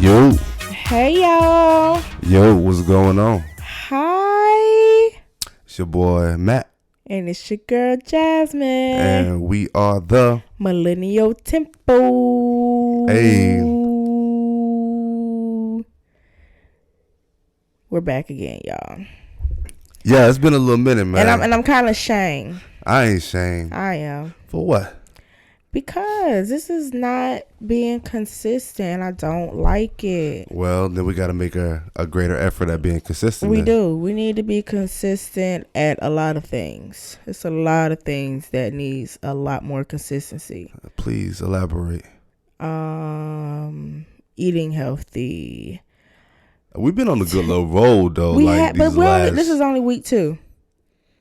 Yo. Hey, y'all. Yo, what's going on? Hi. It's your boy, Matt. And it's your girl, Jasmine. And we are the Millennial Tempo. Hey. We're back again, y'all. Yeah, it's been a little minute, man. And I'm kind of ashamed. I ain't ashamed. I am. For what? Because this is not being consistent. I don't like it. Well, then we got to make a greater effort at being consistent. We do. We need to be consistent at a lot of things. It's a lot of things that needs a lot more consistency. Please elaborate. Eating healthy. We've been on a good little road, though. This is only week 2.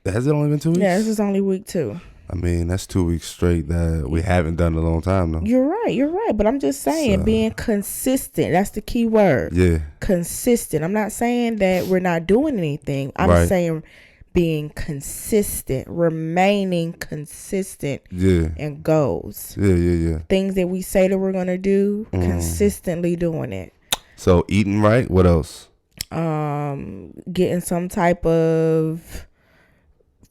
Has it only been 2 weeks? Yeah, this is only week 2. I mean, that's 2 weeks straight that we haven't done in a long time, though. You're right. But I'm just saying, being consistent. That's the key word. Yeah. Consistent. I'm not saying that we're not doing anything. I'm saying being consistent, remaining consistent in goals. Yeah. Things that we say that we're going to do, consistently doing it. So, eating right. What else? Getting some type of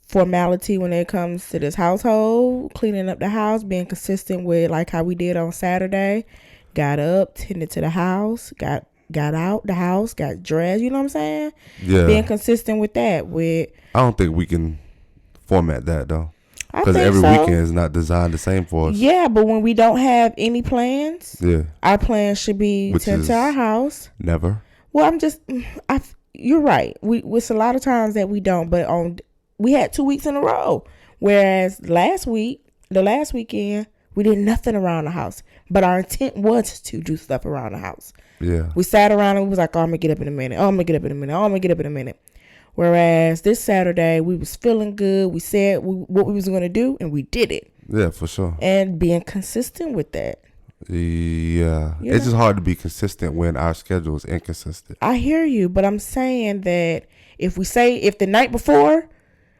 formality when it comes to this household, cleaning up the house, being consistent with like how we did on Saturday. Got up, tended to the house, got out the house, got dressed, you know what I'm saying? Yeah. Being consistent with that. I don't think we can format that though. Because every weekend is not designed the same for us. Yeah, but when we don't have any plans, our plans should be tend to our house. Never. Well, you're right. It's a lot of times that we don't, but we had 2 weeks in a row. Whereas the last weekend, we did nothing around the house. But our intent was to do stuff around the house. Yeah. We sat around and we was like, oh, I'm going to get up in a minute. Oh, I'm going to get up in a minute. Oh, I'm going to get up in a minute. Whereas this Saturday, we was feeling good. We said what we was going to do, and we did it. Yeah, for sure. And being consistent with that. Yeah. It's just hard to be consistent when our schedule is inconsistent. I hear you, but I'm saying that if the night before,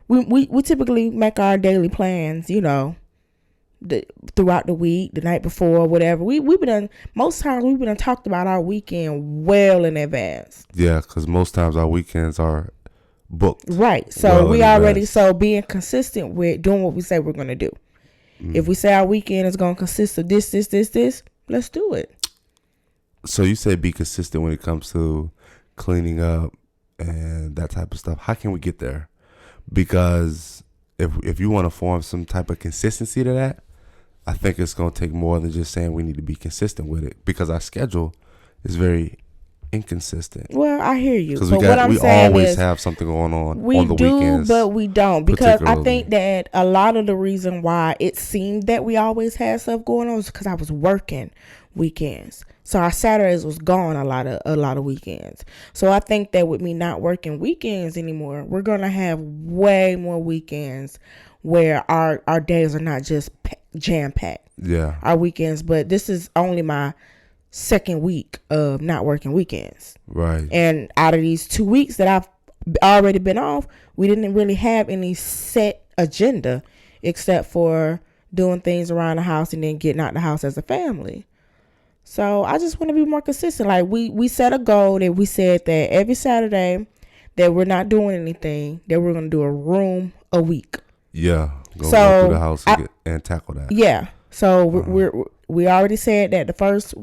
we typically make our daily plans, you know, throughout the week, the night before, whatever. Most times we've been talked about our weekend well in advance. Yeah, because most times our weekends are booked. Right. So so being consistent with doing what we say we're going to do. If we say our weekend is going to consist of this, let's do it. So you say be consistent when it comes to cleaning up and that type of stuff. How can we get there? Because if you want to form some type of consistency to that, I think it's going to take more than just saying we need to be consistent with it, because our schedule is very inconsistent. Well, I hear you. Because we always have something going on the weekends. But we don't. Because I think that a lot of the reason why it seemed that we always had stuff going on is because I was working weekends. So our Saturdays was gone a lot of weekends. So I think that with me not working weekends anymore, we're going to have way more weekends where our days are not just jam-packed. Yeah. Our weekends. But this is only my second week of not working weekends. Right. And out of these 2 weeks that I've already been off, we didn't really have any set agenda except for doing things around the house and then getting out the house as a family. So I just want to be more consistent. Like we set a goal that we said that every Saturday that we're not doing anything, that we're going to do a room a week. Yeah. Go through the house and tackle that. Yeah. So we already said that the first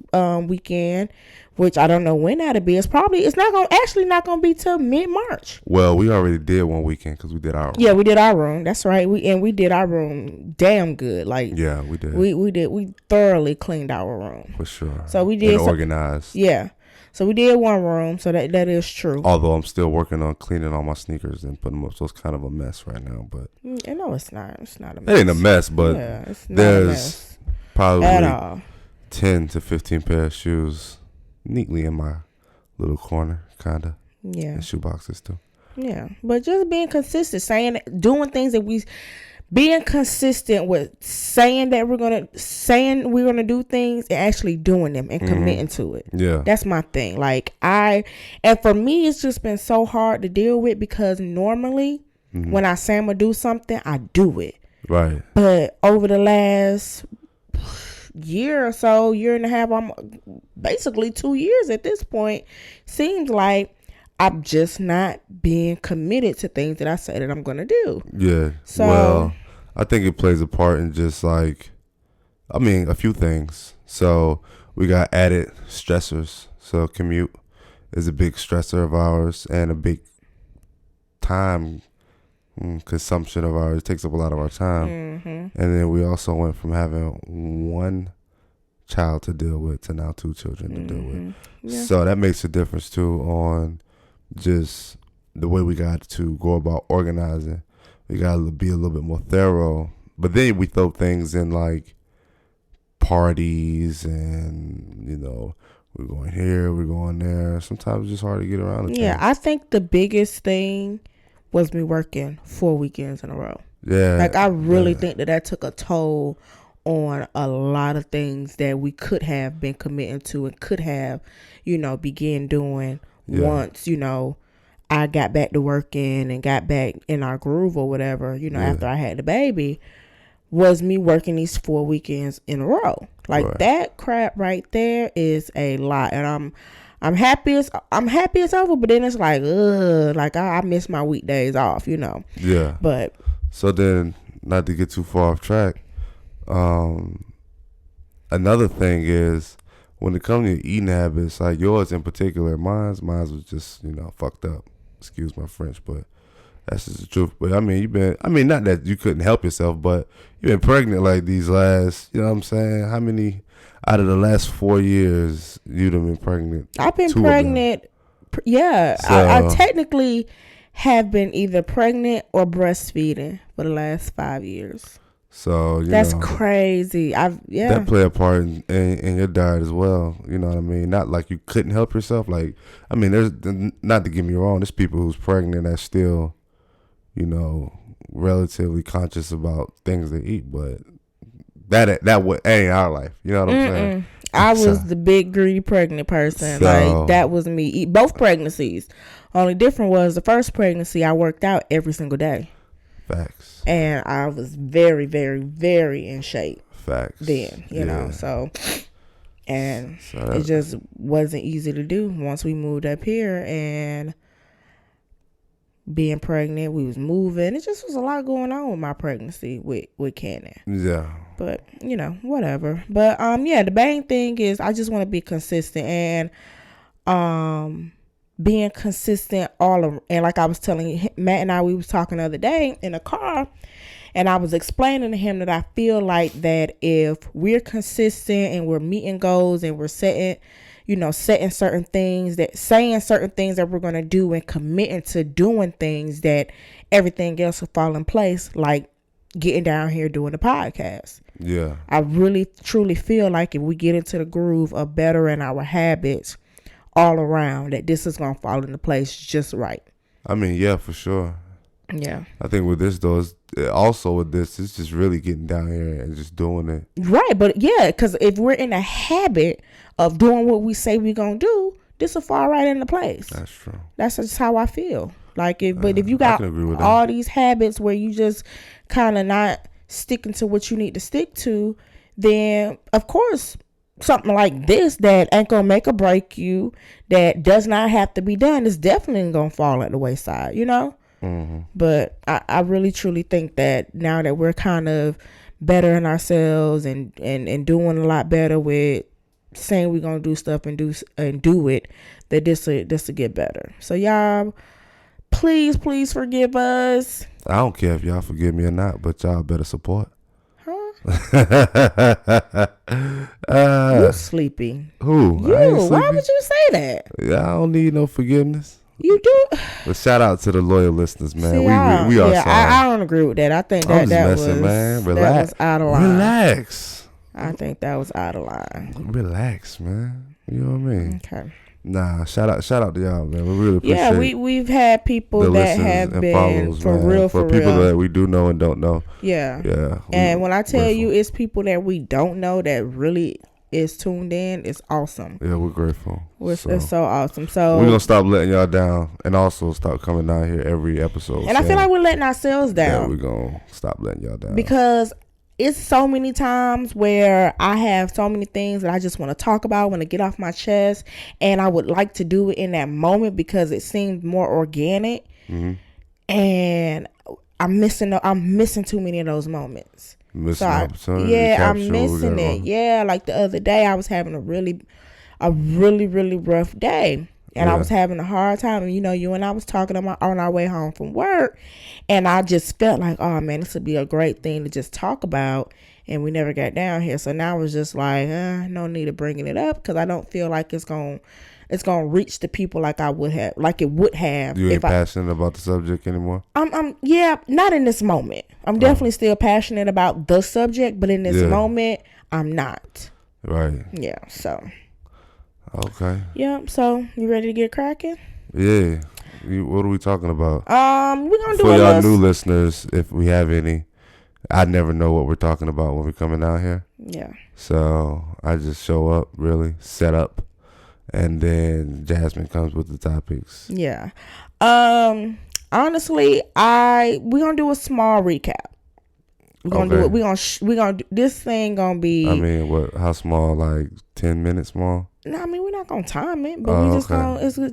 weekend, which I don't know when that'll be. It's not gonna be till mid-March. Well, we already did one weekend because we did our room. Yeah, we did our room. That's right. We did our room damn good. Like, yeah, we did. We thoroughly cleaned our room for sure. So we did organized. Yeah. So we did one room. So that is true. Although I'm still working on cleaning all my sneakers and putting them up, so it's kind of a mess right now. But no, it's not. It's not a mess. It ain't a mess, but it's not there's a mess probably at all. 10 to 15 pair of shoes neatly in my little corner, kind of. Yeah. And shoe boxes too. Yeah. But just being consistent, doing things that being consistent with saying we're gonna do things and actually doing them and committing to it. Yeah. That's my thing. And for me, it's just been so hard to deal with because normally when I say I'm gonna do something, I do it. Right. But over the last year or so, year and a half, I'm basically 2 years at this point, seems like I'm just not being committed to things that I say that I'm going to do. Yeah. So, well, I think it plays a part in just like, I mean, a few things. So we got added stressors. So commute is a big stressor of ours and a big time consumption of ours. It takes up a lot of our time. And then we also went from having one child to deal with to now 2 children to deal with. Yeah. So that makes a difference too on just the way we got to go about organizing. We got to be a little bit more thorough. But then we throw things in like parties and, you know, we're going here, we're going there. Sometimes it's just hard to get around. Yeah, I think the biggest thing was me working 4 weekends in a row. Yeah. Like, I really think that took a toll on a lot of things that we could have been committing to and could have, you know, began doing once, you know, I got back to working and got back in our groove or whatever, you know, after I had the baby, was me working these 4 weekends in a row. Like, that crap right there is a lot. And I'm happy it's over, but then it's like, like I miss my weekdays off, you know. Yeah. But so then, not to get too far off track, another thing is when it comes to eating habits, like yours in particular, mine was just, you know, fucked up. Excuse my French, but that's just the truth. But I mean, not that you couldn't help yourself, but you've been pregnant like these last, you know what I'm saying? How many out of the last 4 years you've been pregnant? I've been pregnant. Yeah. So, I technically have been either pregnant or breastfeeding for the last 5 years. So that's crazy. That play a part in your diet as well. You know what I mean? Not like you couldn't help yourself. Like, I mean, there's, not to get me wrong, there's people who's pregnant that's still, you know, relatively conscious about things they eat, but that ain't our life. You know what I'm saying? I was the big greedy pregnant person. Like, that was me. Both pregnancies. Only different was the first pregnancy I worked out every single day. Facts. And I was very, very, very in shape. Facts. Then, you know, so it just wasn't easy to do once we moved up here and being pregnant, we was moving. It just was a lot going on with my pregnancy with Cannon. Yeah. But, you know, whatever. But the main thing is I just want to be consistent and being consistent and like I was telling you, Matt and I, we was talking the other day in the car, and I was explaining to him that I feel like that if we're consistent and we're meeting goals and we're setting certain things, saying certain things that we're going to do and committing to doing things, that everything else will fall in place, like getting down here doing the podcast. Yeah. I really truly feel like if we get into the groove of bettering our habits all around, that this is going to fall into place just right. I mean, yeah, for sure. Yeah. I think with this though, it's just really getting down here and just doing it. Right. But yeah, because if we're in a habit of doing what we say we're going to do, this will fall right into place. That's true. That's just how I feel. Like, if you got all these habits where you just kind of not sticking to what you need to stick to, then of course something like this that ain't gonna make or break you, that does not have to be done, is definitely gonna fall at the wayside, you know. Mm-hmm. But I really truly think that now that we're kind of bettering ourselves and doing a lot better with saying we're gonna do stuff and do it, that this will get better. So y'all, please forgive us. I don't care if y'all forgive me or not, but y'all better support. You sleepy. Who? You. Why would you say that? Yeah, I don't need no forgiveness. You do. But shout out to the loyal listeners, man. See, we are sorry. I don't agree with that. I think that was man. Relax. That was out of line. Relax. I think that was out of line. Relax, man. You know what I mean? Okay. Nah, shout out to y'all, man. We really appreciate it. Yeah, we've had people that have been for real, for people that we do know and don't know. Yeah. Yeah. And when I tell you it's people that we don't know that really is tuned in, it's awesome. Yeah, we're grateful. It's so awesome. So we're gonna stop letting y'all down and also stop coming down here every episode. And I feel like we're letting ourselves down. Yeah, we're gonna stop letting y'all down. Because it's so many times where I have so many things that I just want to talk about, want to get off my chest, and I would like to do it in that moment because it seemed more organic. Mm-hmm. And I'm missing too many of those moments. Missing opportunity. Yeah, I'm missing it. Yeah, like the other day, I was having a really rough day. And I was having a hard time. And, you and I was talking on our way home from work. And I just felt like, oh, man, this would be a great thing to just talk about. And we never got down here. So now I was just like, no need of bringing it up because I don't feel like it's going to reach the people like it would have. You ain't passionate about the subject anymore? Yeah, not in this moment. I'm definitely still passionate about the subject, but in this moment, I'm not. Right. Yeah, so. Okay. Yeah, so you ready to get cracking? Yeah. What are we talking about? We're gonna do for y'all new listeners, if we have any. I never know what we're talking about when we're coming out here. Yeah. So I just show up, really set up, and then Jasmine comes with the topics. Yeah. Honestly, we're gonna do a small recap. We're gonna do it. We're gonna this thing gonna be. I mean, what? How small? Like 10 minutes small? No, I mean we're not gonna time it, but it's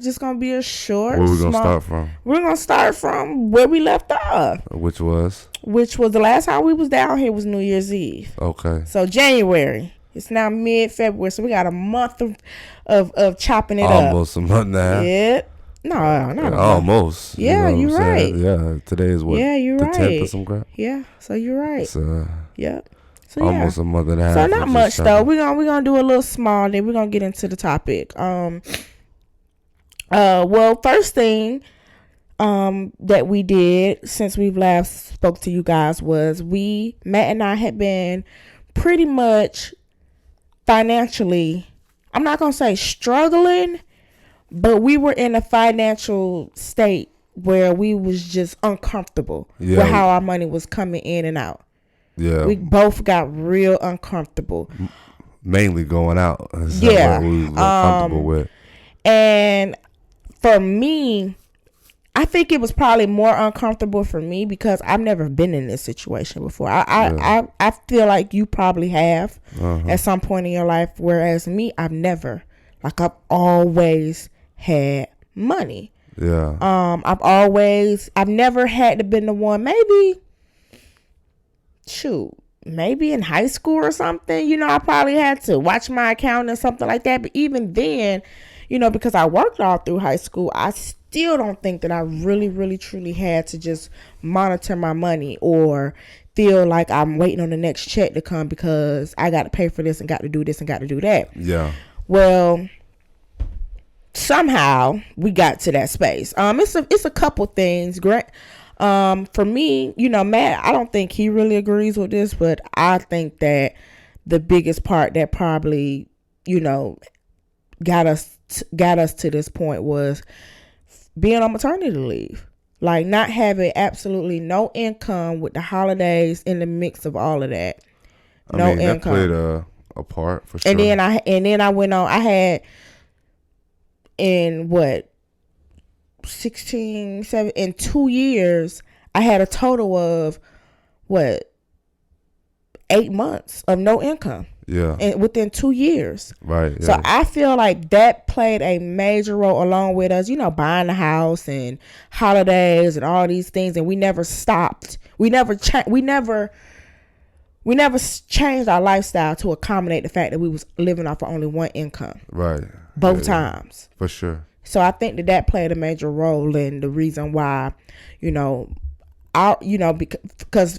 just gonna be a short. Where we gonna start from? We're gonna start from where we left off. Which was the last time we was down here was New Year's Eve. Okay. So January. It's now mid-February, so we got a month of chopping it up. Almost a month now. Yeah. No, not almost. Yeah, you're right. Yeah, today is what? Yeah, you're right. The 10th or some crap. Yeah, so you're right. So, yep. So almost a month and a half. So not much though. We're gonna do a little small. Then we're gonna get into the topic. Well, first thing that we did since we've last spoke to you guys was Matt and I had been pretty much financially. I'm not gonna say struggling, but we were in a financial state where we was just uncomfortable with how our money was coming in and out. Yeah. We both got real uncomfortable. Mainly going out. Yeah. What we were comfortable with. And for me, I think it was probably more uncomfortable for me because I've never been in this situation before. I feel like you probably have at some point in your life, whereas me, I've never. Like I've always had money. Yeah. I've never had to been the one, maybe in high school or something, I probably had to watch my account or something like that. But even then, because I worked all through high school, I still don't think that I really, really, truly had to just monitor my money or feel like I'm waiting on the next check to come because I got to pay for this and got to do this and got to do that. Yeah. Well, somehow we got to that space. It's a couple things. Great. For me, Matt, I don't think he really agrees with this, but I think that the biggest part that probably, got us to this point was being on maternity leave. Like not having absolutely no income with the holidays in the mix of all of that. No income. That played a part for sure. And then I went on. I had in in 2 years, I had a total of 8 months of no income. Yeah. And within 2 years. Right. Yeah. So I feel like that played a major role along with us, buying a house and holidays and all these things. And we never stopped. We never changed our lifestyle to accommodate the fact that we was living off of only one income. Right. Both times. For sure. So I think that played a major role in the reason why, because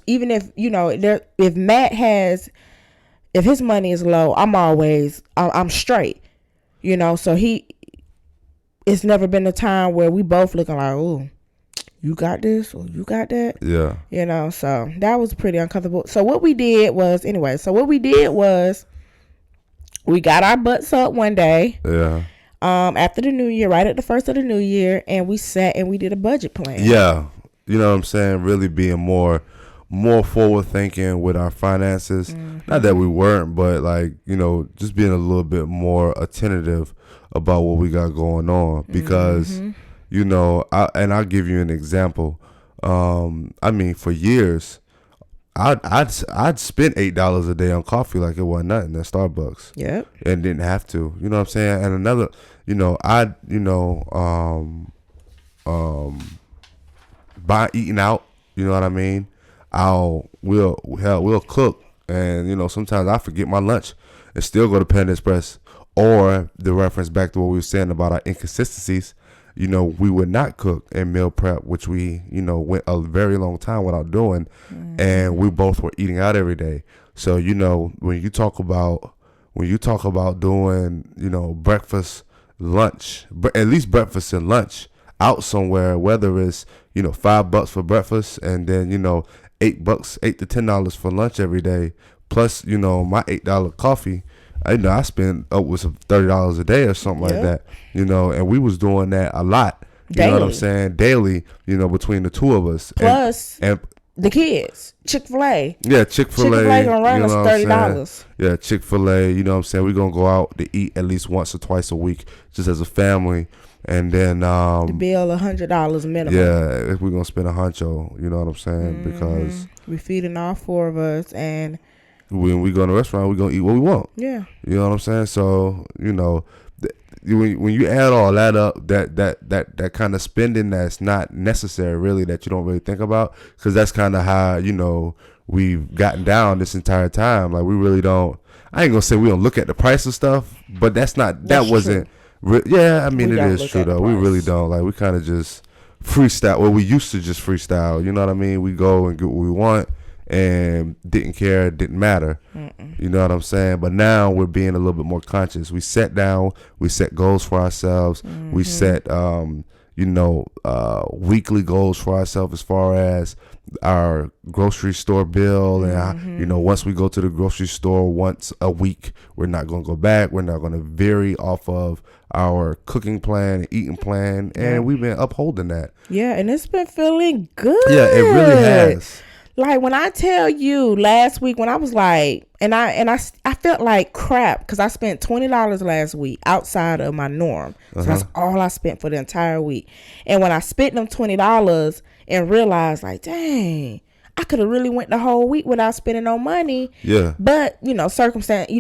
even if, if Matt if his money is low, I'm straight, so it's never been a time where we both looking like, oh, you got this or you got that. Yeah. So that was pretty uncomfortable. So what we did was we got our butts up one day. Yeah. After the new year, right at the first of the new year, and we sat and we did a budget plan. Yeah. You know what I'm saying? Really being more forward thinking with our finances. Mm-hmm. Not that we weren't, but just being a little bit more attentive about what we got going on. Because, I'll give you an example. For years, I'd spend $8 a day on coffee like it wasn't nothing at Starbucks. Yep. And didn't have to. You know what I'm saying? And another, by eating out, you know what I mean? We'll cook, and sometimes I forget my lunch and still go to Panda Express. Or the reference back to what we were saying about our inconsistencies, we would not cook and meal prep, which we went a very long time without doing, and we both were eating out every day. So when you talk about doing breakfast, lunch, at least breakfast and lunch out somewhere, whether it's $5 for breakfast and then $8, $8 to $10 for lunch every day, plus my $8 coffee. I spend upwards of $30 a day or something like that, and we was doing that a lot. You know what I'm saying? Daily, between the two of us. Plus and the kids, Chick-fil-A. Yeah, Chick-fil-A. Chick-fil-A gonna run us $30. Yeah, Chick-fil-A. You know what I'm saying? We're gonna go out to eat at least once or twice a week, just as a family. And then the bill $100 minimum. Yeah, if we're gonna spend a huncho, you know what I'm saying? Because we're feeding all four of us, and when we go to a restaurant, we're gonna eat what we want. Yeah. You know what I'm saying? So, when you add all that up, that kind of spending that's not necessary, really, that you don't really think about, because that's kind of how, we've gotten down this entire time. Like, we really don't, I ain't gonna say we don't look at the price of stuff, but that wasn't, yeah, I mean, it is true, though. We really don't. Like, we kind of just freestyle. Well, we used to just freestyle, you know what I mean? We go and get what we want. And didn't care, didn't matter. You know what I'm saying? But now we're being a little bit more conscious. We set goals for ourselves. We set weekly goals for ourselves as far as our grocery store bill, and once we go to the grocery store once a week, we're not going to go back. We're not going to vary off of our cooking plan and eating plan, and we've been upholding that. Yeah, and it's been feeling good. Yeah, it really has. Like, when I tell you last week, when I was like, and I felt like crap because I spent $20 last week outside of my norm. So that's all I spent for the entire week. And when I spent them $20 and realized, like, dang, I could have really went the whole week without spending no money. Yeah. But, circumstances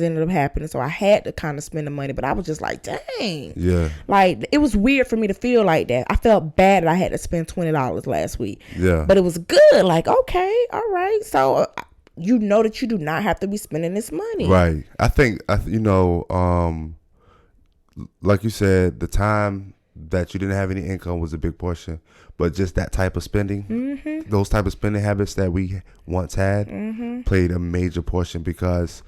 ended up happening. So I had to kind of spend the money. But I was just like, dang. Yeah. Like, it was weird for me to feel like that. I felt bad that I had to spend $20 last week. Yeah. But it was good. Like, okay, all right. So, that you do not have to be spending this money. Right. I think, like you said, the time that you didn't have any income was a big portion. But just that type of spending, those type of spending habits that we once had played a major portion, because,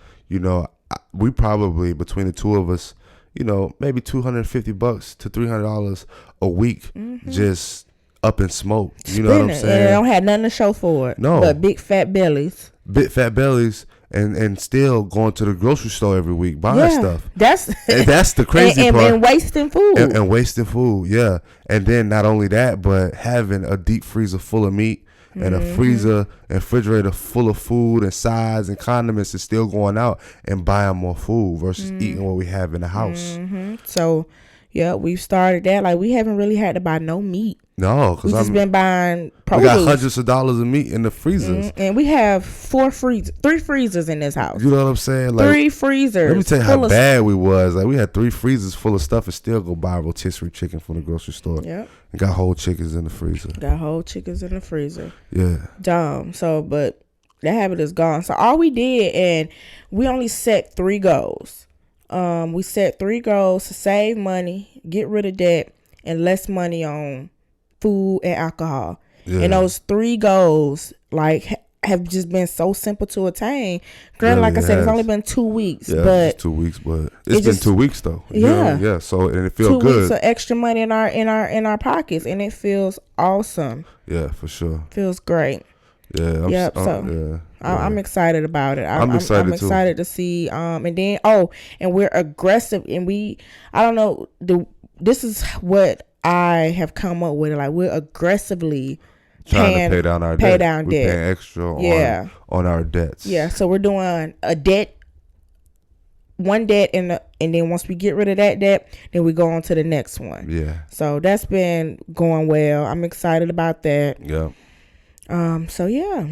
we probably, between the two of us, maybe $250 to $300 a week just up in smoke. You know what I'm saying? And they don't have nothing to show for it. No. But big fat bellies. And still going to the grocery store every week buying stuff. That's the crazy part. And wasting food. And wasting food, yeah. And then not only that, but having a deep freezer full of meat and a freezer and refrigerator full of food and sides and condiments, and still going out and buying more food versus eating what we have in the house. So, yeah, we've started that. Like, we haven't really had to buy no meat. No, because we've just been buying produce. We got hundreds of dollars of meat in the freezers. And we have 3 freezers in this house. You know what I'm saying? Like, 3 freezers. Let me tell you how bad we was. Like, we had 3 freezers full of stuff and still go buy rotisserie chicken from the grocery store. Yep. And got whole chickens in the freezer. Yeah. Dumb. So, but that habit is gone. So all we did, and we only set 3 goals. We set 3 goals to save money, get rid of debt, and less money on food and alcohol. Yeah. And those 3 goals, like, have just been so simple to attain. Granted, like I said, it's only been 2 weeks. Yeah, but it's 2 weeks, but it's been 2 weeks though. Yeah. Yeah. So, and it feels good. 2 weeks of extra money in our pockets, and it feels awesome. Yeah, for sure. Feels great. Yeah. I'm excited about it. I'm excited to see. And then, and we're aggressive, and I don't know, this is what I have come up with. Like, we're aggressively trying to pay down our debt. We're paying extra on our debts. Yeah, so we're doing one debt, and then once we get rid of that debt, then we go on to the next one. Yeah. So that's been going well. I'm excited about that. Yeah. So yeah.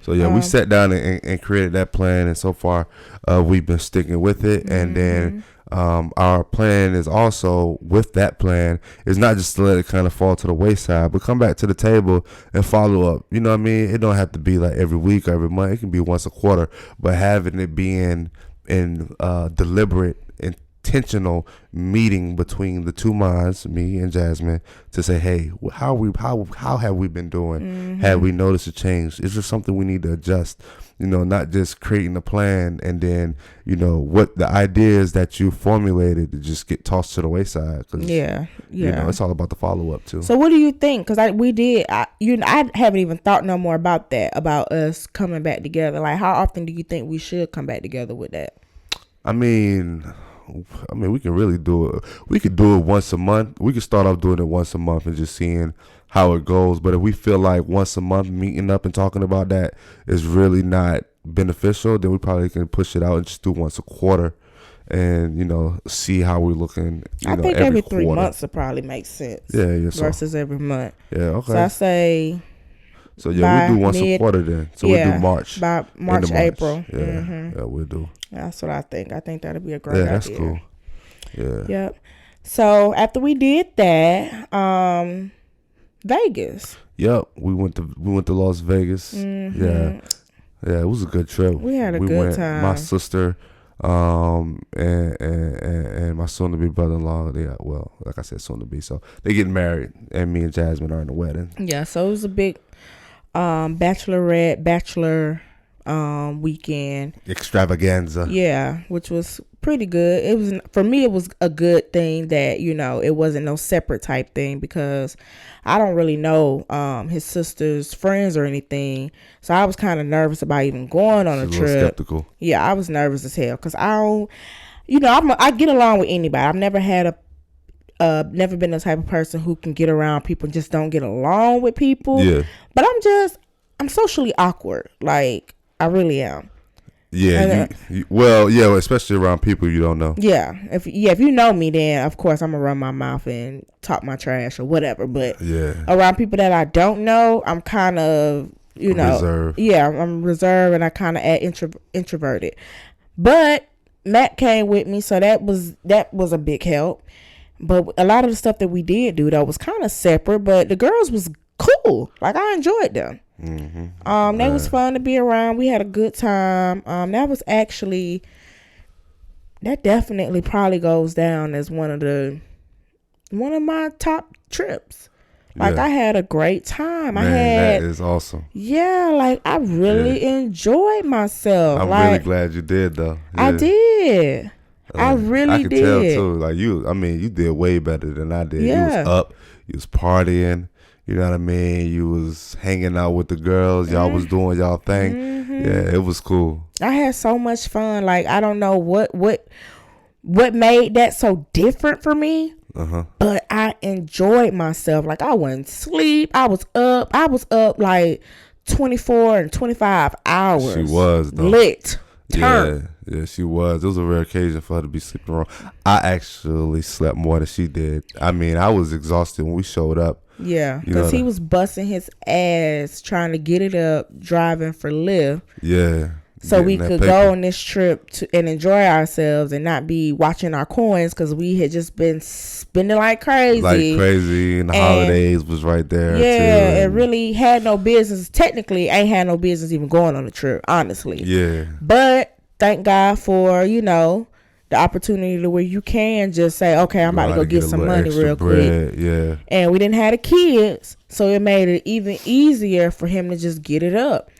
So yeah, we sat down and created that plan, and so far, we've been sticking with it. Mm-hmm. And then our plan is also with that plan is not just to let it kind of fall to the wayside, but come back to the table and follow up. You know what I mean? It don't have to be like every week or every month. It can be once a quarter, but having it being in deliberate, intentional meeting between the two minds, me and Jasmine, to say, hey, how have we been doing? Mm-hmm. Have we noticed a change? Is there something we need to adjust? You know, not just creating a plan and then, you know, what the ideas that you formulated to just get tossed to the wayside. Yeah. You know, it's all about the follow up too. So what do you think? Because I haven't even thought no more about that, about us coming back together. Like, how often do you think we should come back together with that? I mean, we can really do it. We could do it once a month. We could start off doing it once a month and just seeing how it goes. But if we feel like once a month meeting up and talking about that is really not beneficial, then we probably can push it out and just do once a quarter and, you know, see how we're looking. I think every 3 months would probably make sense. Yeah. Versus every month. Yeah, okay. So I say... So yeah, we do once a quarter then. So we do March. By March, April. Yeah, mm-hmm. Yeah, we'll do. That's what I think. I think that'd be a great idea. Yeah, that's cool. Yeah. Yep. So after we did that, Vegas. Yep, we went to Las Vegas. Mm-hmm. Yeah, it was a good trip. We had a good time. My sister, and my soon-to-be brother-in-law. Well, like I said, soon-to-be. So they getting married, and me and Jasmine are in the wedding. Yeah, so it was a big bachelor weekend extravaganza. Yeah, which was pretty good. It was, for me, it was a good thing that, you know, it wasn't no separate type thing, because I don't really know his sister's friends or anything, so I was kind of nervous about even going on a trip. Skeptical. Yeah, I was nervous as hell, because I don't, you know, I get along with anybody. I've never had never been the type of person who can get around people and just don't get along with people. Yeah. But I'm socially awkward. Like, I really am. Yeah. Especially around people you don't know. Yeah. If you know me, then of course I'm gonna run my mouth and talk my trash or whatever. But around people that I don't know, I'm kind of, you know, reserved. Yeah, I'm reserved, and I kind of act introverted. But Matt came with me, so that was a big help. But a lot of the stuff that we did do, though, was kind of separate. But the girls was cool. Like, I enjoyed them. Mm-hmm. They was fun to be around. We had a good time. That definitely probably goes down as one of my top trips. Like, I had a great time. That is awesome. Yeah, like, I really enjoyed myself. I'm really glad you did, though. Yeah. I did. I really did. I could tell too. Like, you did way better than I did. Yeah. You was up. You was partying. You know what I mean? You was hanging out with the girls. Y'all was doing y'all thing. Mm-hmm. Yeah, it was cool. I had so much fun. Like, I don't know what made that so different for me. But I enjoyed myself. Like, I wouldn't sleep. I was up like 24 and 25 hours. She was, though. Lit. Yeah, she was. It was a rare occasion for her to be sleeping around. I actually slept more than she did. I mean, I was exhausted when we showed up. Yeah, because he was busting his ass trying to get it up, driving for Lyft. Yeah. So we could go on this trip and enjoy ourselves and not be watching our coins, because we had just been spending like crazy. And the holidays was right there. Yeah, it really had no business. Technically, ain't had no business even going on the trip, honestly. Yeah. But thank God for, you know, the opportunity to where you can just say, okay, I'm about to go get some money real quick. Yeah. And we didn't have the kids, so it made it even easier for him to just get it up.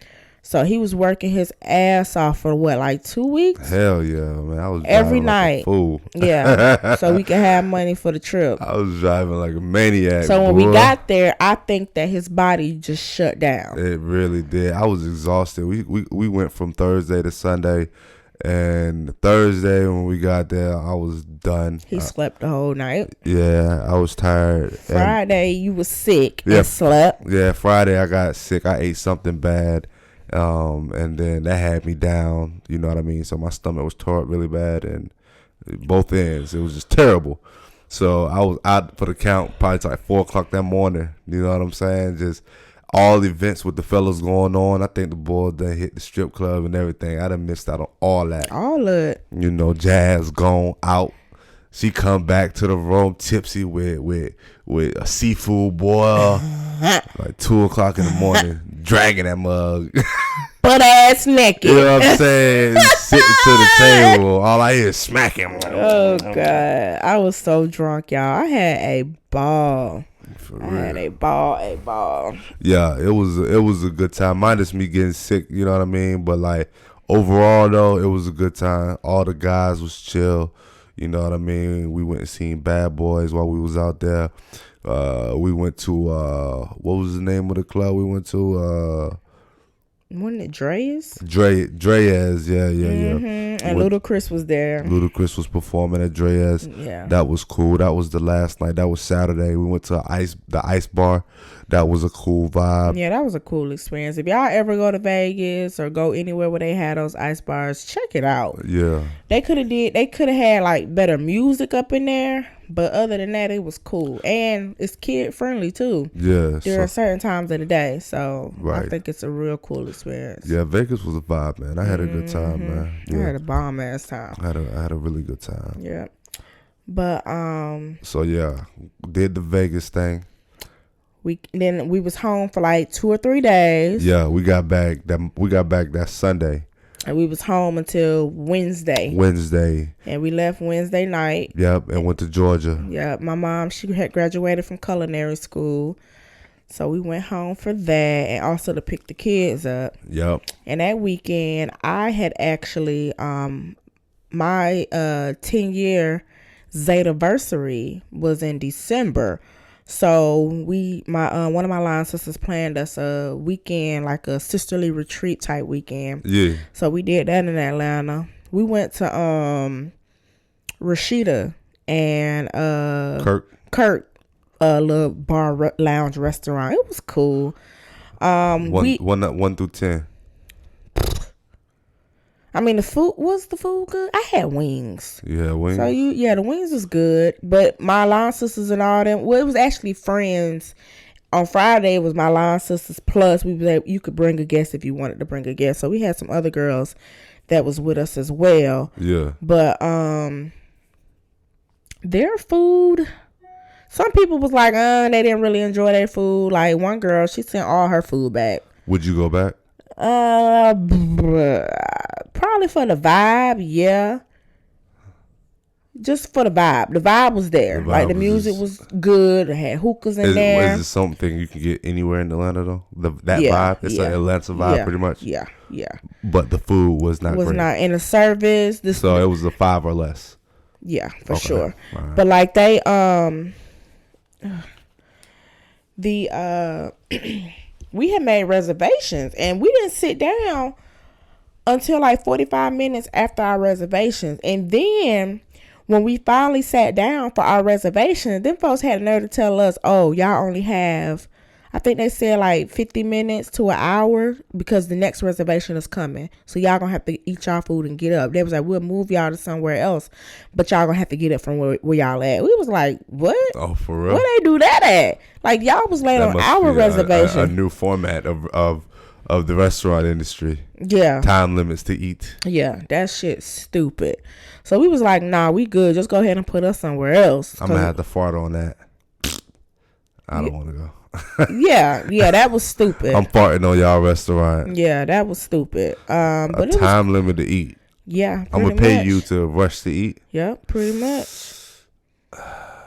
So he was working his ass off for like 2 weeks? Hell yeah, man. I was every driving night. Like a fool. Yeah. So we could have money for the trip. I was driving like a maniac. So when we got there, I think that his body just shut down. It really did. I was exhausted. We went from Thursday to Sunday. And Thursday when we got there, I was done. He slept the whole night. Yeah, I was tired. Friday, you was sick and slept. Yeah, Friday I got sick. I ate something bad. And then that had me down, you know what I mean? So my stomach was tore up really bad, and both ends. It was just terrible. So I was out for the count probably till like 4 o'clock that morning. You know what I'm saying? Just all events with the fellas going on. I think the boys done hit the strip club and everything. I done missed out on all that. All of it. You know, Jazz gone out. She come back to the room tipsy with a seafood boil, like 2:00 in the morning, dragging that mug. Butt ass naked. You know what I'm saying? Sitting to the table. All I hear is smacking. Oh, God. I was so drunk, y'all. I had a ball. I had a ball. Yeah, it was a good time. Minus me getting sick, you know what I mean? But, like, overall, though, it was a good time. All the guys was chill. You know what I mean? We went and seen Bad Boys while we was out there. We went to, what was the name of the club we went to? Wasn't it Dre's? Dre's, yeah. And Ludacris was there. Ludacris was performing at Dre's. Yeah. That was cool. That was the last night. That was Saturday. We went to the ice bar. That was a cool vibe. Yeah, that was a cool experience. If y'all ever go to Vegas or go anywhere where they had those ice bars, check it out. Yeah. They could have had like better music up in there, but other than that, it was cool. And it's kid friendly too. Yeah. There are certain times of the day, so right. I think it's a real cool experience. Yeah, Vegas was a vibe, man. I had a good time, man. Yeah. I had a bomb ass time. I had a really good time. Yeah. But so yeah, did the Vegas thing. We was home for like 2 or 3 days. Yeah, we got back that Sunday. And we was home until Wednesday. And we left Wednesday night. Yep, and went to Georgia. Yep, my mom, she had graduated from culinary school. So we went home for that and also to pick the kids up. Yep. And that weekend, I had actually, my 10-year Zetaversary was in December. So one of my line sisters planned us a weekend, like a sisterly retreat type weekend. Yeah. So we did that in Atlanta. We went to Rashida and Kirk, a little bar lounge restaurant. It was cool. 1 through 10. I mean, was the food good? I had wings. Yeah, wings. So the wings was good. But my line sisters and all them, well, it was actually friends. On Friday, it was my line sisters plus you could bring a guest if you wanted to bring a guest. So we had some other girls that was with us as well. Yeah. But their food, some people was like, they didn't really enjoy their food. Like one girl, she sent all her food back. Would you go back? Probably for the vibe, yeah. Just for the vibe. The vibe was there. The music was good. It had hookahs in there. Is it something you can get anywhere in Atlanta though? That vibe? It's an Atlanta vibe pretty much? Yeah. But the food was not great. Was not in the service. So it was a 5 or less. Yeah, for sure. Right. But like they we had made reservations and we didn't sit down until like 45 minutes after our reservations. And then when we finally sat down for our reservation, them folks had the nerve to tell us, oh, y'all only have, I think they said like 50 minutes to an hour because the next reservation is coming. So y'all gonna have to eat y'all food and get up. They was like, we'll move y'all to somewhere else, but y'all gonna have to get up from where y'all at. We was like, what? Oh, for real? Where they do that at? Like y'all was late on our reservation. A new format of the restaurant industry. Yeah. Time limits to eat. Yeah, that shit's stupid. So we was like, nah, we good. Just go ahead and put us somewhere else. I'm gonna have to fart on that. I don't want to go. yeah, that was stupid. I'm farting on y'all restaurant. Yeah, that was stupid. But a time limit to eat. Yeah, I'm gonna pay you to rush to eat. Yeah, pretty much.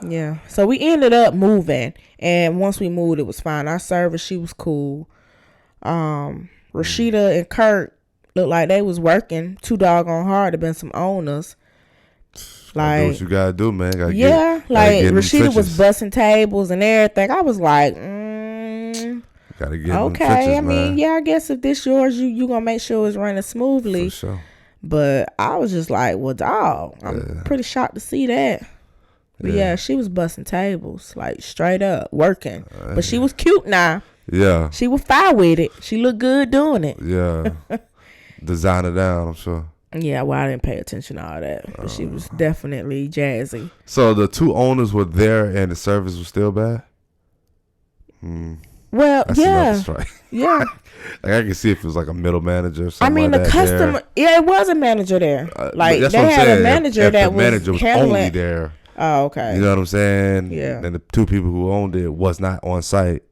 Yeah. So we ended up moving, and once we moved, it was fine. Our service, she was cool. Rashida and Kurt looked like they was working too doggone hard to been some owners. Like, do what you gotta do, man. Rashida was busting tables and everything. I was like, gotta get okay. I mean, yeah, I guess if this yours, you gonna make sure it's running smoothly. For sure. But I was just like, well, dog, I'm pretty shocked to see that. But yeah, she was busting tables, like straight up working. But she was cute now. Yeah. She was fine with it. She looked good doing it. Yeah. Designer down, I'm sure. Yeah, well, I didn't pay attention to all that. But she was definitely jazzy. So the two owners were there and the service was still bad? Well, That's another strike. Yeah. Like I can see if it was like a middle manager or something. I mean, like the customer. there. Yeah, it was a manager there. Like That's they what I'm had saying. a manager if that the manager was handling. only there. Oh, okay. You know what I'm saying? Yeah. And the two people who owned it was not on site.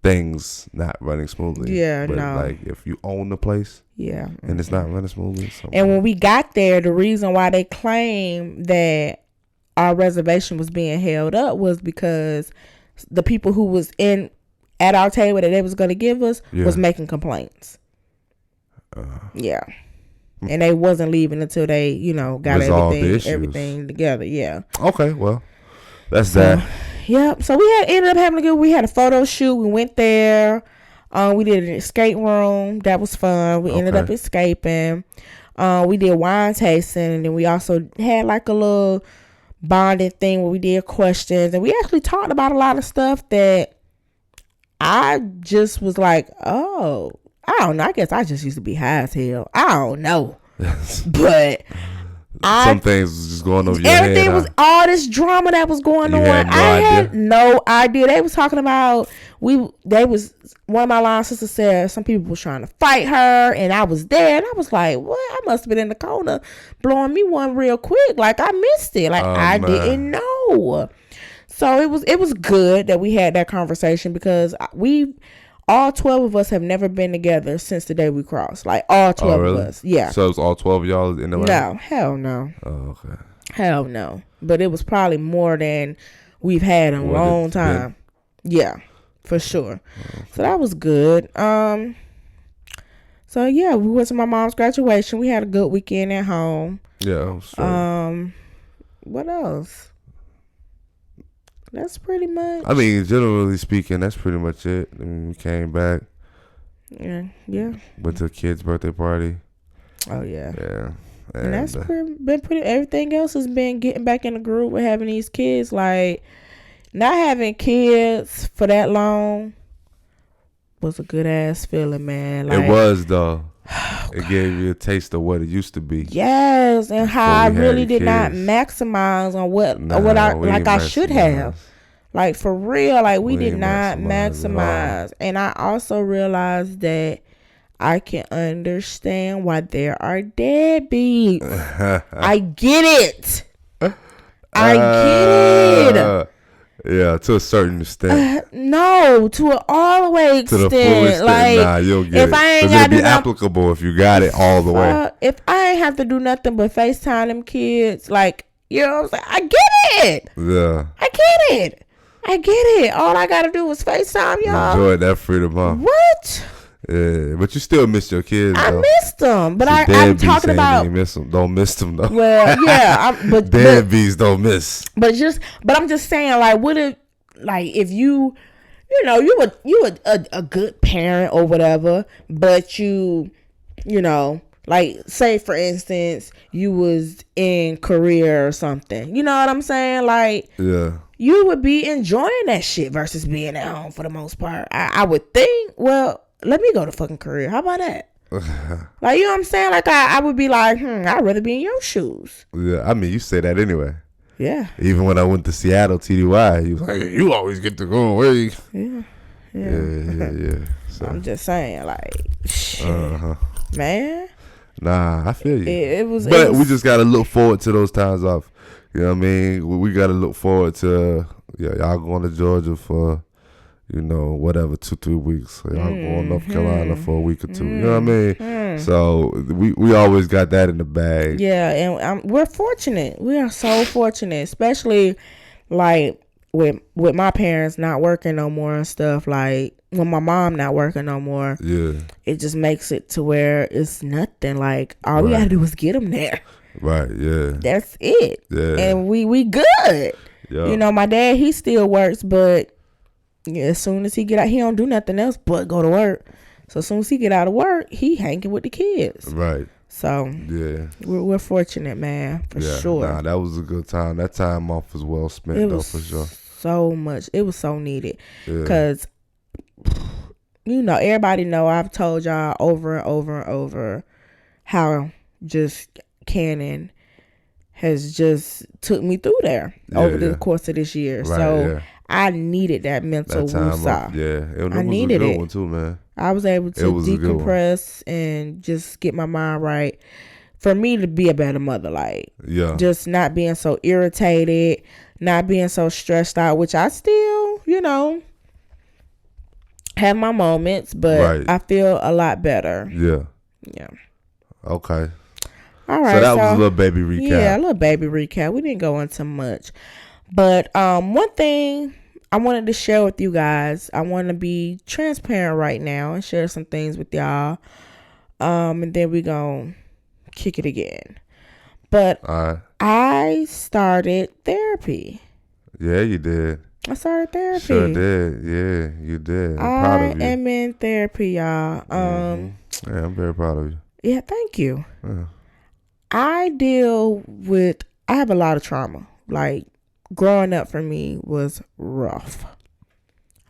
Things not running smoothly. Yeah, but no. like if you own the place, yeah, and it's not running smoothly. And when we got there, the reason why they claimed that our reservation was being held up was because the people who was at our table that they was going to give us was making complaints. Yeah. And they wasn't leaving until they, got everything together. Yeah. Okay, well, that's that. Yep. So we ended up having we had a photo shoot. We went there. We did an escape room. That was fun. We ended up escaping. We did wine tasting, and then we also had like a little bonding thing where we did questions, and we actually talked about a lot of stuff that I just was like, oh, I don't know. I guess I just used to be high as hell. I don't know. But some things was just going over your head. Everything was all this drama that was going on. I had no idea. They was talking about one of my line sisters said some people was trying to fight her, and I was there, and I was like, what? I must have been in the corner blowing me one real quick. Like I missed it. Like I didn't know. So it was good that we had that conversation because all 12 of us have never been together since the day we crossed. Like all 12 of us. Yeah. So it's all 12 of y'all in the line? No, hell no. Oh, okay. Hell no. But it was probably more than we've had in a long time. Yeah, for sure. So that was good. So yeah, we went to my mom's graduation. We had a good weekend at home. Yeah. What else? That's pretty much. I mean, generally speaking, that's pretty much it. I mean, we came back. Yeah. Went to a kid's birthday party. Oh yeah. Yeah. And that's been pretty. Everything else has been getting back in the groove with having these kids. Like, not having kids for that long was a good ass feeling, man. Like, it was though. It gave you a taste of what it used to be. Yes, and how I really did not maximize on what I should have. Like for real, like we did not maximize. And I also realized that I can understand why there are deadbeats. I get it. I get it. Yeah, to a certain extent. No, to an all the way extent. To the full extent, like, you'll get if it. I ain't got to be applicable if you got it all the way. If I ain't have to do nothing but FaceTime them kids, like, you know what I'm saying? I get it. Yeah. I get it. All I got to do is FaceTime y'all. Enjoy that freedom, huh? What? Yeah, but you still miss your kids. I missed them, but I'm talking about. Miss them. Don't miss them though. Well, yeah, but deadbeats don't miss. But I'm just saying, like, what if, like, if you a good parent or whatever, but you like, say for instance, you was in Korea or something. You know what I'm saying? Like, yeah, you would be enjoying that shit versus being at home for the most part. I would think. Well, let me go to fucking Korea. How about that? Like, you know what I'm saying? Like, I would be like, I'd rather be in your shoes. Yeah, I mean, you say that anyway. Yeah. Even when I went to Seattle, TDY, you was like, you always get to go away. Yeah. So, I'm just saying, like, shit, man. Nah, I feel you. It was, we just gotta look forward to those times off. You know what I mean? We gotta look forward to y'all going to Georgia for, whatever, 2-3 weeks. Y'all going to North Carolina for a week or two. You know what I mean? So we always got that in the bag. Yeah, and we're fortunate. We are so fortunate, especially like with my parents not working no more and stuff. Like when my mom not working no more. Yeah, it just makes it to where it's nothing. Like all we gotta do is get them there. Right. Yeah. That's it. Yeah. And we good. Yeah. My dad, he still works, but as soon as he get out, he don't do nothing else but go to work. So as soon as he get out of work, he hanging with the kids. Right. So yeah, we're fortunate, man, for sure. Nah, that was a good time. That time off was well spent, though, for sure. So much. It was so needed. Because, everybody know I've told y'all over and over and over how just Cannon has just took me through there over the course of this year. Right, so I needed that mental woosah. Yeah, I needed a good it. one too, man. I was able to decompress and just get my mind right for me to be a better mother. Like, just not being so irritated, not being so stressed out, which I still, have my moments, but I feel a lot better. Yeah. Okay. All right. So that was a little baby recap. Yeah, a little baby recap. We didn't go into much. But one thing I wanted to share with you guys, I want to be transparent right now and share some things with y'all. And then we gonna kick it again. But I started therapy. Yeah, you did. I started therapy. Sure did. Yeah, you did. I'm proud of you. I am in therapy, y'all. Yeah, I'm very proud of you. Yeah, thank you. Yeah. I have a lot of trauma. Like, growing up for me was rough.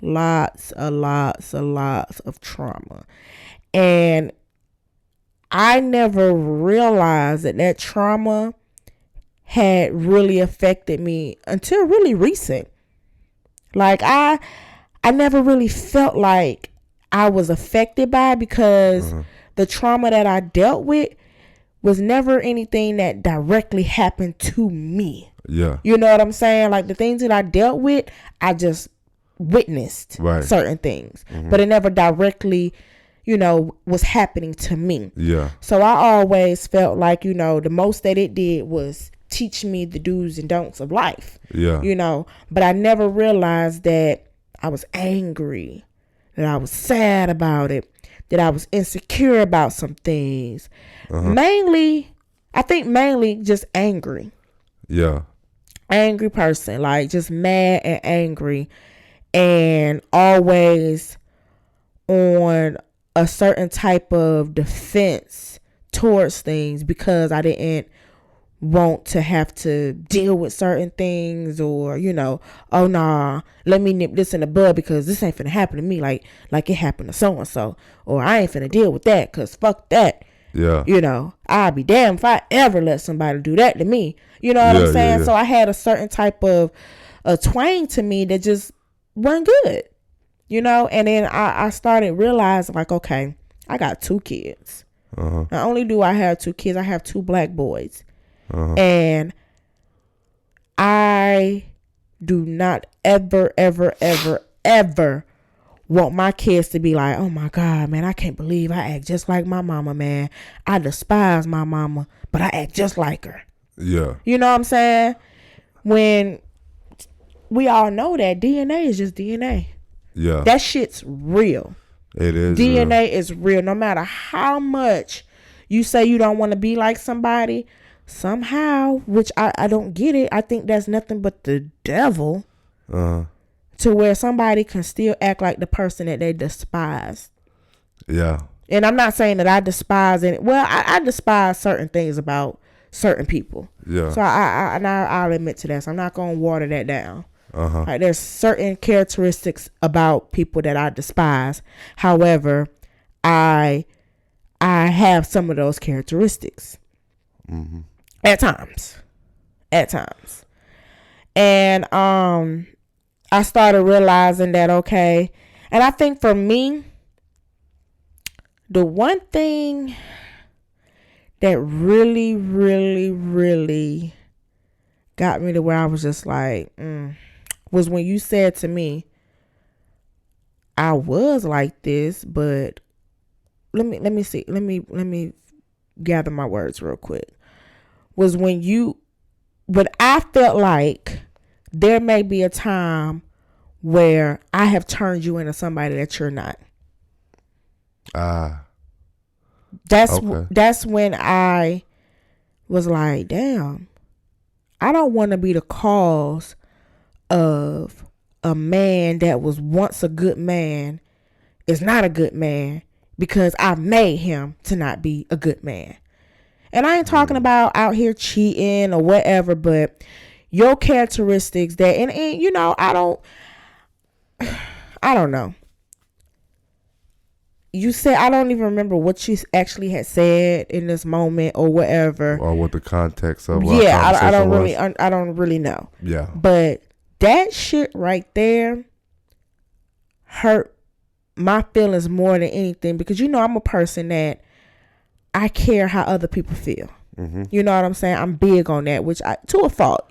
Lots of trauma. And I never realized that trauma had really affected me until really recent. Like, I never really felt like I was affected by it because the trauma that I dealt with was never anything that directly happened to me. Yeah. You know what I'm saying? Like, the things that I dealt with, I just witnessed certain things. But it never directly, was happening to me. Yeah. So I always felt like, the most that it did was teach me the do's and don'ts of life. Yeah. But I never realized that I was angry, that I was sad about it, that I was insecure about some things. Mainly just angry. Yeah. Angry person, like just mad and angry, and always on a certain type of defense towards things because I didn't want to have to deal with certain things, or oh nah, let me nip this in the bud because this ain't finna happen to me like it happened to so and so, or I ain't finna deal with that because fuck that. Yeah. I'll be damned if I ever let somebody do that to me. You know what I'm saying? Yeah. So I had a certain type of a twang to me that just wasn't good. And then I started realizing, like, okay, I got 2 kids. Not only do I have 2 kids, I have 2 black boys. And I do not ever want my kids to be like, oh my God, man, I can't believe I act just like my mama, man. I despise my mama, but I act just like her. Yeah. You know what I'm saying? When we all know that DNA is just DNA. Yeah. That shit's real. It is. DNA is real. No matter how much you say you don't want to be like somebody, somehow, which I don't get it, I think that's nothing but the devil. To where somebody can still act like the person that they despise. Yeah. And I'm not saying that I despise it. Well, I despise certain things about certain people. Yeah. So I'll admit to that. So I'm not going to water that down. Like, there's certain characteristics about people that I despise. However, I have some of those characteristics. At times. And I started realizing that, okay, and I think for me, the one thing that really, really, really got me to where I was just like, was when you said to me, I was like this, but let me gather my words real quick. Was when I felt like there may be a time where I have turned you into somebody that you're not. That's when I was like, damn, I don't want to be the cause of a man that was once a good man is not a good man because I made him to not be a good man. And I ain't talking about out here cheating or whatever, but your characteristics that, and I don't know. You said, I don't even remember what you actually had said in this moment or whatever. Or what the context of I don't really know. Yeah. But that shit right there hurt my feelings more than anything, because I'm a person that I care how other people feel. Mm-hmm. You know what I'm saying? I'm big on that, which to a fault.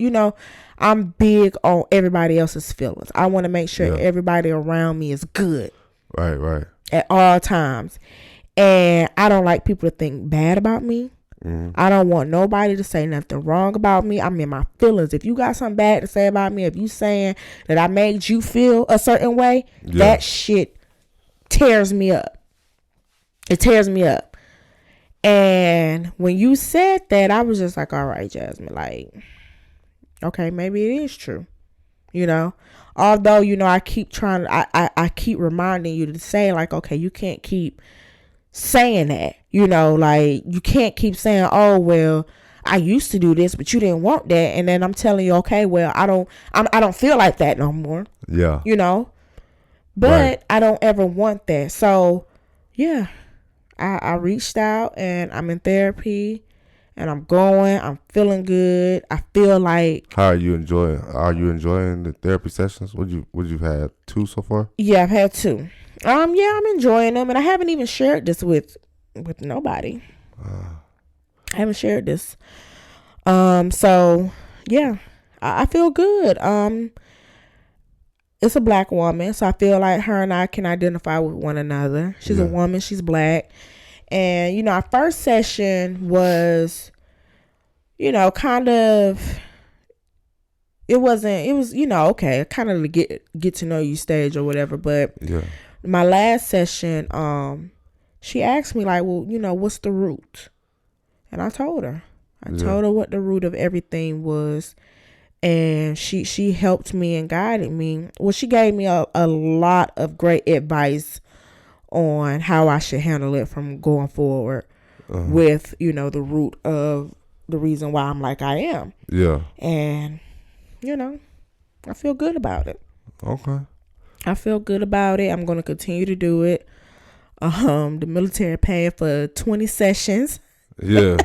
I'm big on everybody else's feelings. I want to make sure everybody around me is good. Right. At all times. And I don't like people to think bad about me. Mm-hmm. I don't want nobody to say nothing wrong about me. I'm in my feelings. If you got something bad to say about me, if you saying that I made you feel a certain way, that shit tears me up. It tears me up. And when you said that, I was just like, all right, Jasmine, like, okay, maybe it is true. Although, I keep trying, I keep reminding you to say, like, okay, you can't keep saying that, like, you can't keep saying, oh, well, I used to do this, but you didn't want that. And then I'm telling you, okay, well, I don't feel like that no more. Yeah. But right. I don't ever want that. So yeah, I reached out and I'm in therapy and I'm feeling good. I feel like. How are you enjoying the therapy sessions? Would you had 2 so far? Yeah, I've had 2. Yeah, I'm enjoying them, and I haven't even shared this with nobody. I haven't shared this. So yeah, I feel good. It's a black woman, so I feel like her and I can identify with one another. She's a woman, she's black. And, our first session was, kind of, it was, okay, kind of the get to know you stage or whatever. But my last session, she asked me, like, well, what's the root? And I told her. I told her what the root of everything was. And she helped me and guided me. Well, she gave me a lot of great advice on how I should handle it from going forward with, the root of the reason why I'm like I am. Yeah. And, I feel good about it. Okay. I feel good about it. I'm going to continue to do it. The military paying for 20 sessions. Yeah.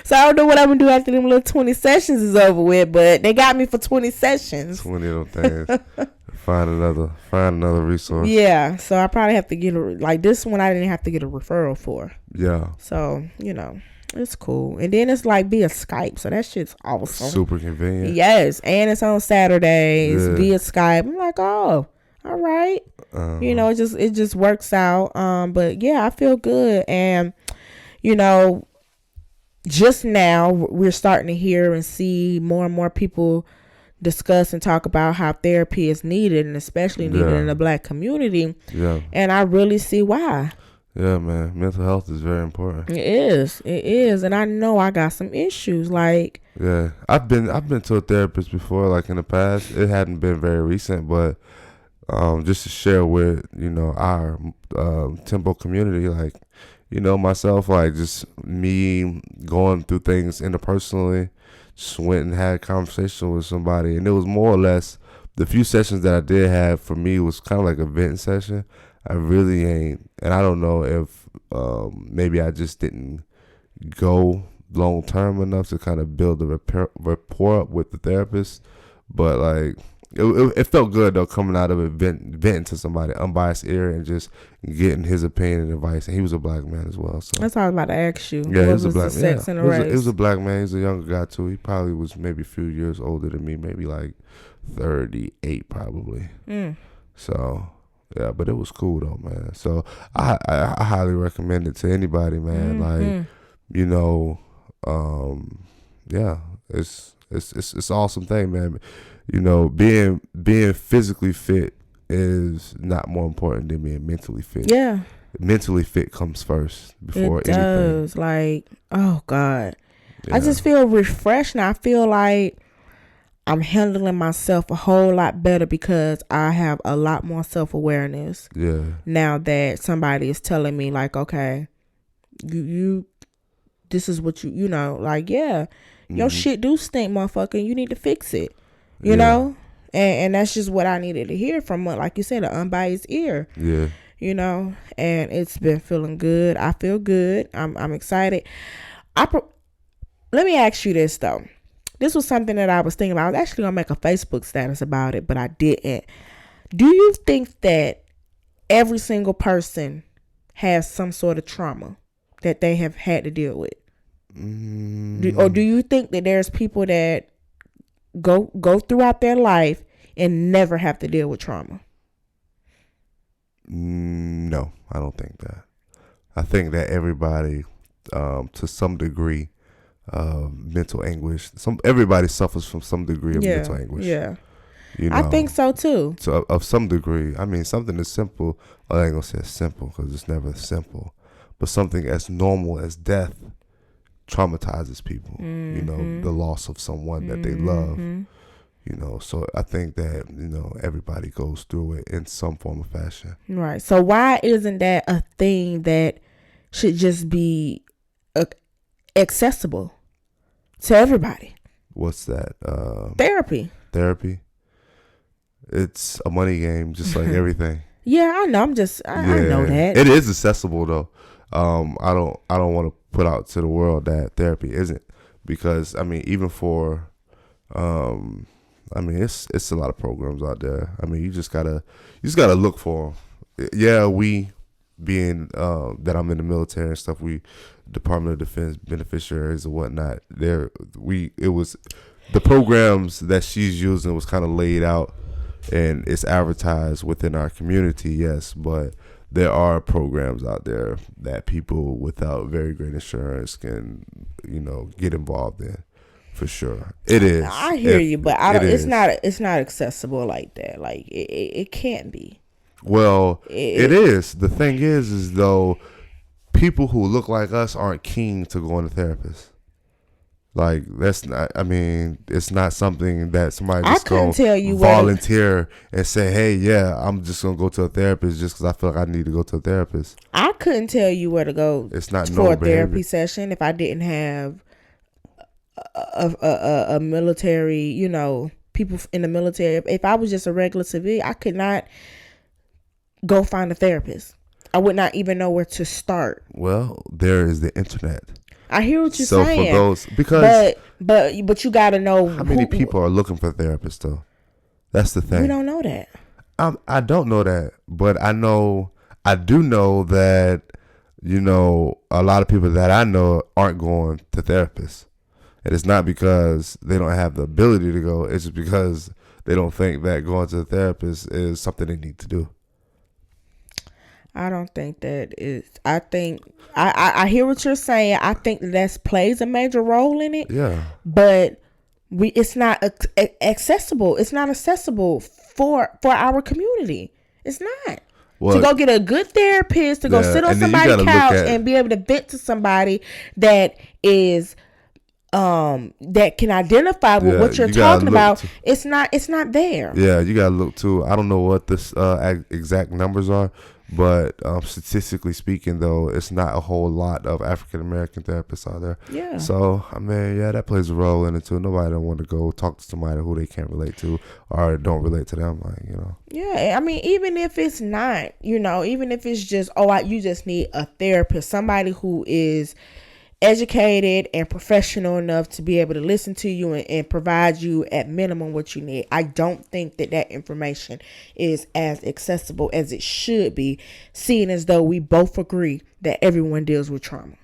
So I don't know what I'm going to do after them little 20 sessions is over with, but they got me for 20 sessions. 20 of them things. Find another resource. Yeah. So I probably have to get like this one I didn't have to get a referral for. Yeah. So, it's cool. And then it's like via Skype. So that shit's awesome. Super convenient. Yes. And it's on Saturdays via Skype. I'm like, oh, all right. It just works out. But yeah, I feel good. And, just now we're starting to hear and see more and more people discuss and talk about how therapy is needed, and especially needed in the black community. Yeah. And I really see why. Yeah, man. Mental health is very important. It is. And I know I got some issues. Like, yeah, I've been to a therapist before, like in the past. It hadn't been very recent, but just to share with, our Tempo community, like, myself, like just me going through things interpersonally, just went and had a conversation with somebody. And it was more or less, the few sessions that I did have for me was kind of like a venting session. I really ain't, and I don't know if maybe I just didn't go long term enough to kind of build a rapport up with the therapist. But like, it felt good though, coming out of it, venting to somebody, unbiased ear, and just getting his opinion and advice. And he was a black man as well. So that's what I was about to ask you. Yeah, he was a black man. He was a black man. He's a younger guy too. He probably was maybe a few years older than me, maybe like 38 probably. So yeah, but it was cool though, man. So I highly recommend it to anybody, man. Like, yeah, it's an awesome thing, man. Being physically fit is not more important than being mentally fit. Yeah. Mentally fit comes first before anything. It does. Like, oh God. Yeah. I just feel refreshed now. I feel like I'm handling myself a whole lot better because I have a lot more self-awareness. Yeah. Now that somebody is telling me, like, okay, you this is what like, yeah, your shit do stink, motherfucker. You need to fix it. You know? And that's just what I needed to hear from, like you said, an unbiased ear. Yeah. And it's been feeling good. I feel good. I'm excited. Let me ask you this though. this was something that I was thinking about. I was actually going to make a Facebook status about it, but I didn't. Do you think that every single person has some sort of trauma that they have had to deal with? Or do you think that there's people that go throughout their life and never have to deal with trauma? No, I don't think that. I think that everybody, to some degree, mental anguish. Everybody suffers from some degree of mental anguish. Yeah. You know, I think so too. So of some degree, I mean, something as simple. I ain't gonna say simple because it's never simple, but something as normal as death traumatizes people. You know, the loss of someone that they love. You know, so I think that, you know, everybody goes through it in some form of fashion. Right. So why isn't that a thing that should just be accessible to everybody? What's that? Therapy. Therapy. It's a money game, just like everything. Yeah, I know. I know that. It is accessible though. I don't want to put out to the world that therapy isn't, because I mean, even for I mean, it's a lot of programs out there. I mean, you just gotta look for them. Yeah, we being that I'm in the military and stuff, we Department of Defense beneficiaries and whatnot. It was the programs that she's using was kind of laid out and it's advertised within our community. Yes, but there are programs out there that people without very great insurance can, you know, get involved in. For sure, it is. I hear you, but I don't. It's not accessible like that. Like it can't be. Well, it is. The thing is though, people who look like us aren't keen to go to therapists. Like that's not. I mean, it's not something that somebody just go volunteer and say, "Hey, yeah, I'm just gonna go to a therapist just because I feel like I need to go to a therapist." I couldn't tell you where to go. It's not for a therapy session if I didn't have a military, you know, people in the military. If I was just a regular civilian, I could not go find a therapist. I would not even know where to start. Well, there is the internet. I hear what you're saying. So for those, because but you got to know how many people are looking for therapists though. That's the thing. We don't know that. I don't know that, but I do know that, you know, a lot of people that I know aren't going to therapists. And it's not because they don't have the ability to go. It's just because they don't think that going to a therapist is something they need to do. I don't think that is. I think I hear what you're saying. I think that plays a major role in it. Yeah. But it's not accessible. It's not accessible for our community. It's not. Well, to go get a good therapist, to go sit on somebody's couch and be able to vent to somebody that is that can identify with what you're talking about. It's not there. Yeah, you gotta look too. I don't know what this exact numbers are, but statistically speaking, though, it's not a whole lot of African American therapists out there. Yeah. So I mean, yeah, that plays a role in it too. Nobody don't want to go talk to somebody who they can't relate to or don't relate to them. Like, you know. Yeah, I mean, even if it's not, you know, even if it's just you just need a therapist, somebody who is educated and professional enough to be able to listen to you and provide you at minimum what you need. I don't think that information is as accessible as it should be, seeing as though we both agree that everyone deals with trauma.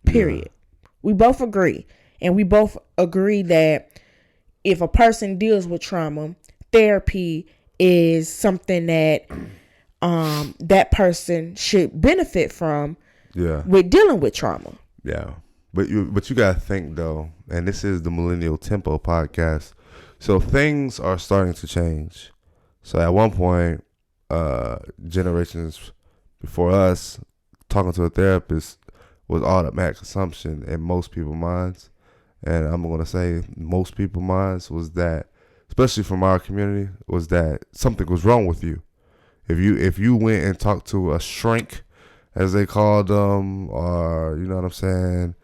Period. Yeah. We both agree. And we both agree that if a person deals with trauma, therapy is something that that person should benefit from with dealing with trauma. Yeah, but you gotta think though, and this is the Millennial Tempo podcast, so things are starting to change. So at one point, generations before us, talking to a therapist was automatic assumption in most people's minds, and I'm gonna say most people's minds was that, especially from our community, was that something was wrong with you. If you went and talked to a shrink, as they called them, or, you know what I'm saying,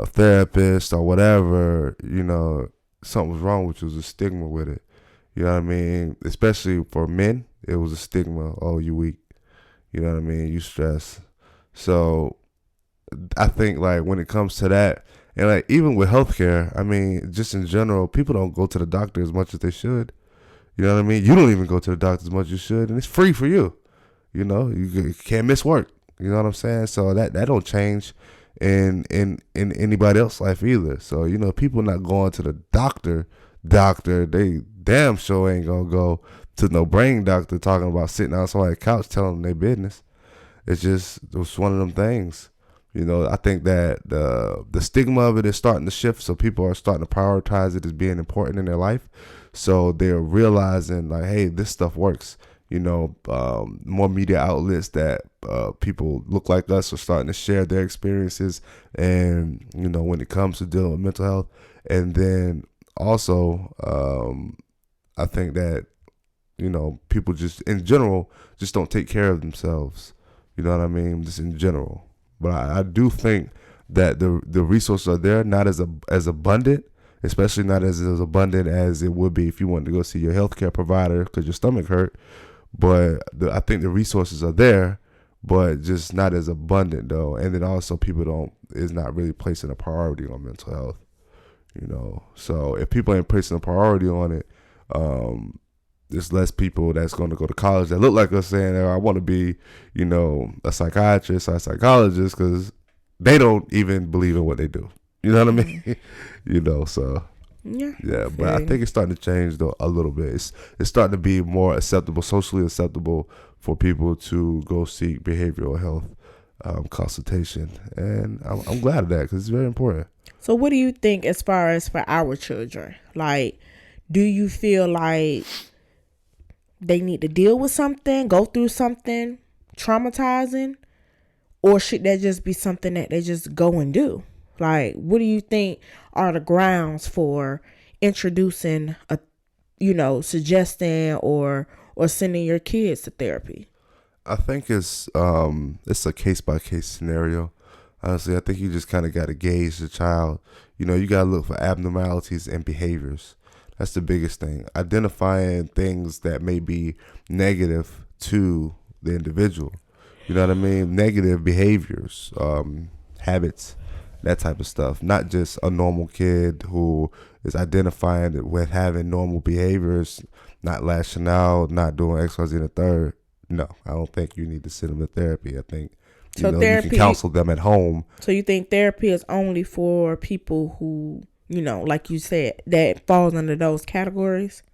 therapist or whatever, you know, something was wrong with you. There was a stigma with it. You know what I mean? Especially for men, it was a stigma. Oh, you weak. You know what I mean? You stress. So I think, like, when it comes to that, And like even with healthcare, I mean, just in general, people don't go to the doctor as much as they should. You know what I mean? You don't even go to the doctor as much as you should, and it's free for you. You know, you can't miss work. You know what I'm saying? So that don't change in anybody else's life either. So you know, people not going to the doctor, they damn sure ain't gonna go to no brain doctor talking about sitting on somebody's couch telling them their business. It's one of them things. You know, I think that the stigma of it is starting to shift, so people are starting to prioritize it as being important in their life. So they're realizing like, hey, this stuff works. You know, more media outlets that people look like us are starting to share their experiences, and you know, when it comes to dealing with mental health, and then also, I think that you know, people just in general just don't take care of themselves. You know what I mean? Just in general. But I do think that the resources are there, not as abundant, especially not as abundant as it would be if you wanted to go see your healthcare provider because your stomach hurt. But I think the resources are there, but just not as abundant though. And then also people is not really placing a priority on mental health. You know, so if people ain't placing a priority on it, there's less people that's going to go to college that look like us saying, oh, I want to be, you know, a psychiatrist or a psychologist, because they don't even believe in what they do. You know what I mean? You know, so yeah. But I think it's starting to change though a little bit. It's starting to be more acceptable, socially acceptable for people to go seek behavioral health consultation, and I'm glad of that because it's very important. So, what do you think as far as for our children? Like, do you feel like they need to deal with something, go through something traumatizing, or should that just be something that they just go and do? Like, what do you think are the grounds for introducing suggesting or sending your kids to therapy? I think it's a case by case scenario. Honestly, I think you just kind of got to gauge the child. You know, you got to look for abnormalities and behaviors. That's the biggest thing. Identifying things that may be negative to the individual. You know what I mean? Negative behaviors, habits, that type of stuff. Not just a normal kid who is identifying with having normal behaviors, not lashing out, not doing X, Y, Z, and the third. No, I don't think you need to send them to therapy. I think you can counsel them at home. So you think therapy is only for people who, you know, like you said, that falls under those categories?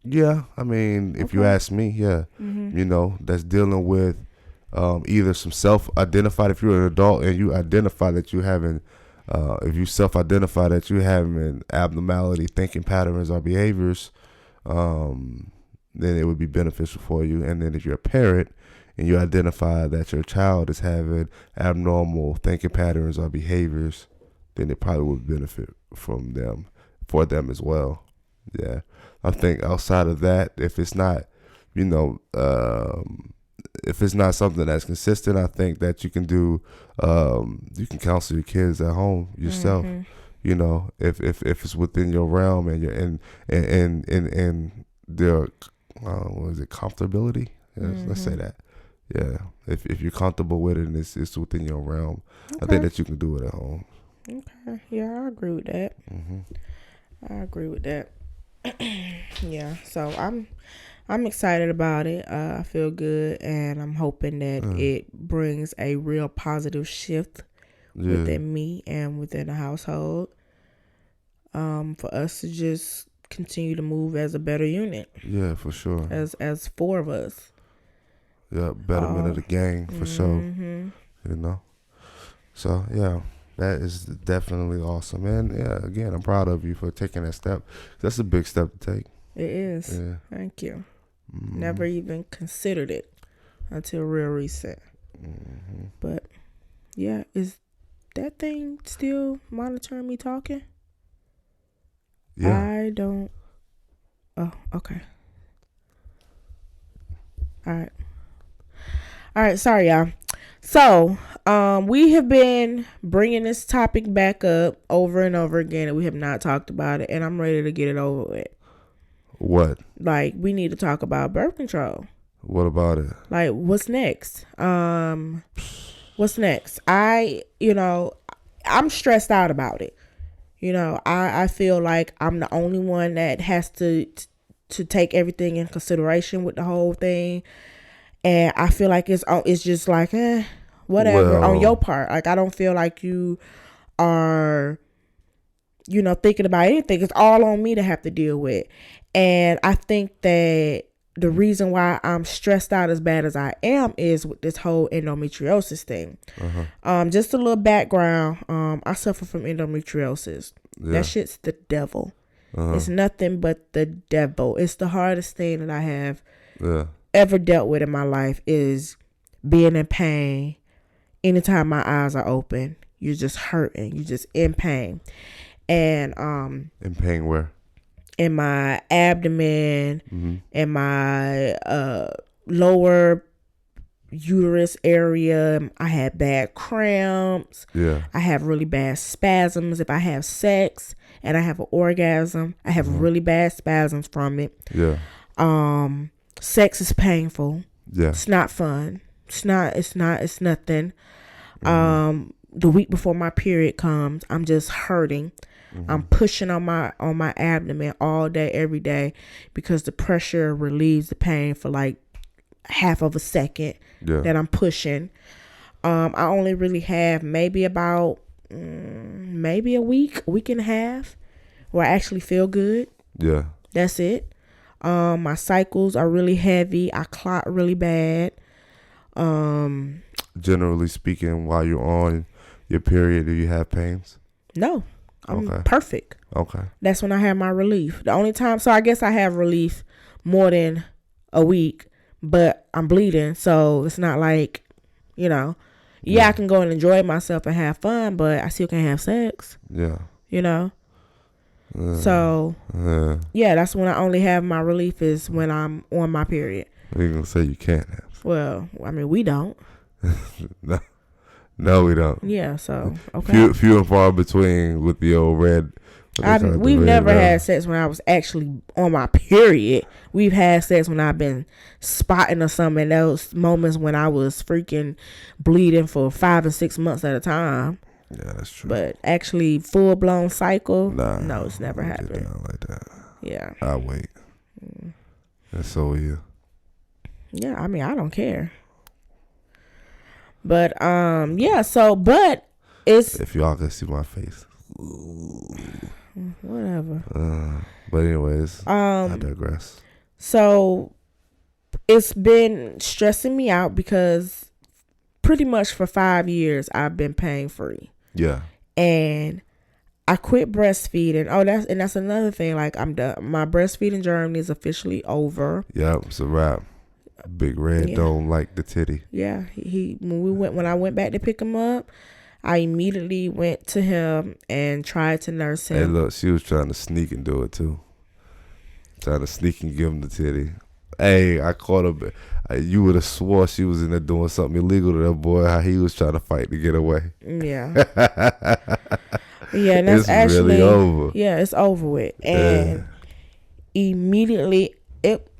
Yeah, I mean, if you ask me, yeah. Mm-hmm. You know, that's dealing with either some self-identified, if you're an adult and you identify that you having, if you self-identify that you having an abnormality, thinking patterns or behaviors, then it would be beneficial for you. And then if you're a parent and you identify that your child is having abnormal thinking patterns or behaviors, then it probably would benefit for them as well. Yeah. I think outside of that, if it's not, you know, if it's not something that's consistent, I think that you can do, you can counsel your kids at home yourself. Mm-hmm. You know, if it's within your realm and you're in their, what is it, comfortability? Yes, mm-hmm. Let's say that. Yeah, if you're comfortable with it and it's within your realm, I think that you can do it at home. Okay, yeah, I agree with that. Mm-hmm. I agree with that. Yeah, so I'm excited about it. I feel good, and I'm hoping that it brings a real positive shift within me and within the household. For us to just continue to move as a better unit. Yeah, for sure. As four of us. Yeah, betterment of the gang for sure. You know, so yeah. That is definitely awesome. And yeah, again, I'm proud of you for taking that step. That's a big step to take. It is. Yeah. Thank you. Mm-hmm. Never even considered it until real recent. Mm-hmm. But yeah, is that thing still monitoring me talking? Yeah. I don't. Oh, okay. All right. Sorry, y'all. So, we have been bringing this topic back up over and over again, and we have not talked about it, and I'm ready to get it over with. What? Like, we need to talk about birth control. What about it? Like, what's next? What's next? I'm stressed out about it. You know, I feel like I'm the only one that has to take everything in consideration with the whole thing. And I feel like it's just like, whatever on your part. Like, I don't feel like you are, you know, thinking about anything. It's all on me to have to deal with. And I think that the reason why I'm stressed out as bad as I am is with this whole endometriosis thing. Just a little background. I suffer from endometriosis. Yeah. That shit's the devil. It's nothing but the devil. It's the hardest thing that I have ever dealt with in my life, is being in pain. Anytime my eyes are open, you're just hurting. You're just in pain. And in pain where? In my abdomen, in my lower uterus area. I had bad cramps. Yeah. I have really bad spasms if I have sex and I have an orgasm. I have really bad spasms from it. Yeah. Sex is painful. Yeah. It's not fun. It's nothing. The week before my period comes, I'm just hurting. I'm pushing on my abdomen all day, every day, because the pressure relieves the pain for like half of a second that I'm pushing. I only really have maybe about maybe a week and a half where I actually feel good. Yeah. That's it. My cycles are really heavy. I clot really bad. Generally speaking, while you're on your period, do you have pains? No. I'm perfect. Okay. That's when I have my relief. The only time, so I guess I have relief more than a week, but I'm bleeding, so it's not like, you know, I can go and enjoy myself and have fun, but I still can't have sex. Yeah. You know? So, that's when I only have my relief, is when I'm on my period. You're going to say you can't have sex. Well, I mean, we don't. No, we don't. Yeah, so, okay. Few and far between with the old red. We've never had sex when I was actually on my period. We've had sex when I've been spotting or something. Those moments when I was freaking bleeding for 5 and 6 months at a time. Yeah, that's true. But actually, full blown cycle, no, it's never happened. Like that. Yeah, I'll wait. And so are you. Yeah, I mean, I don't care. But but it's, if y'all can see my face. Whatever. But anyways, I digress. So it's been stressing me out because pretty much for 5 years I've been pain free. Yeah. And I quit breastfeeding. That's another thing. Like, I'm done. My breastfeeding journey is officially over. Yep, it's a wrap. Big Red don't like the titty. Yeah, when I went back to pick him up, I immediately went to him and tried to nurse him. Hey, look, she was trying to sneak and do it too. Trying to sneak and give him the titty. Hey, I caught her. You would have swore she was in there doing something illegal to that boy. How he was trying to fight to get away. Yeah. Yeah, and that's actually really over. Yeah, it's over with. And immediately it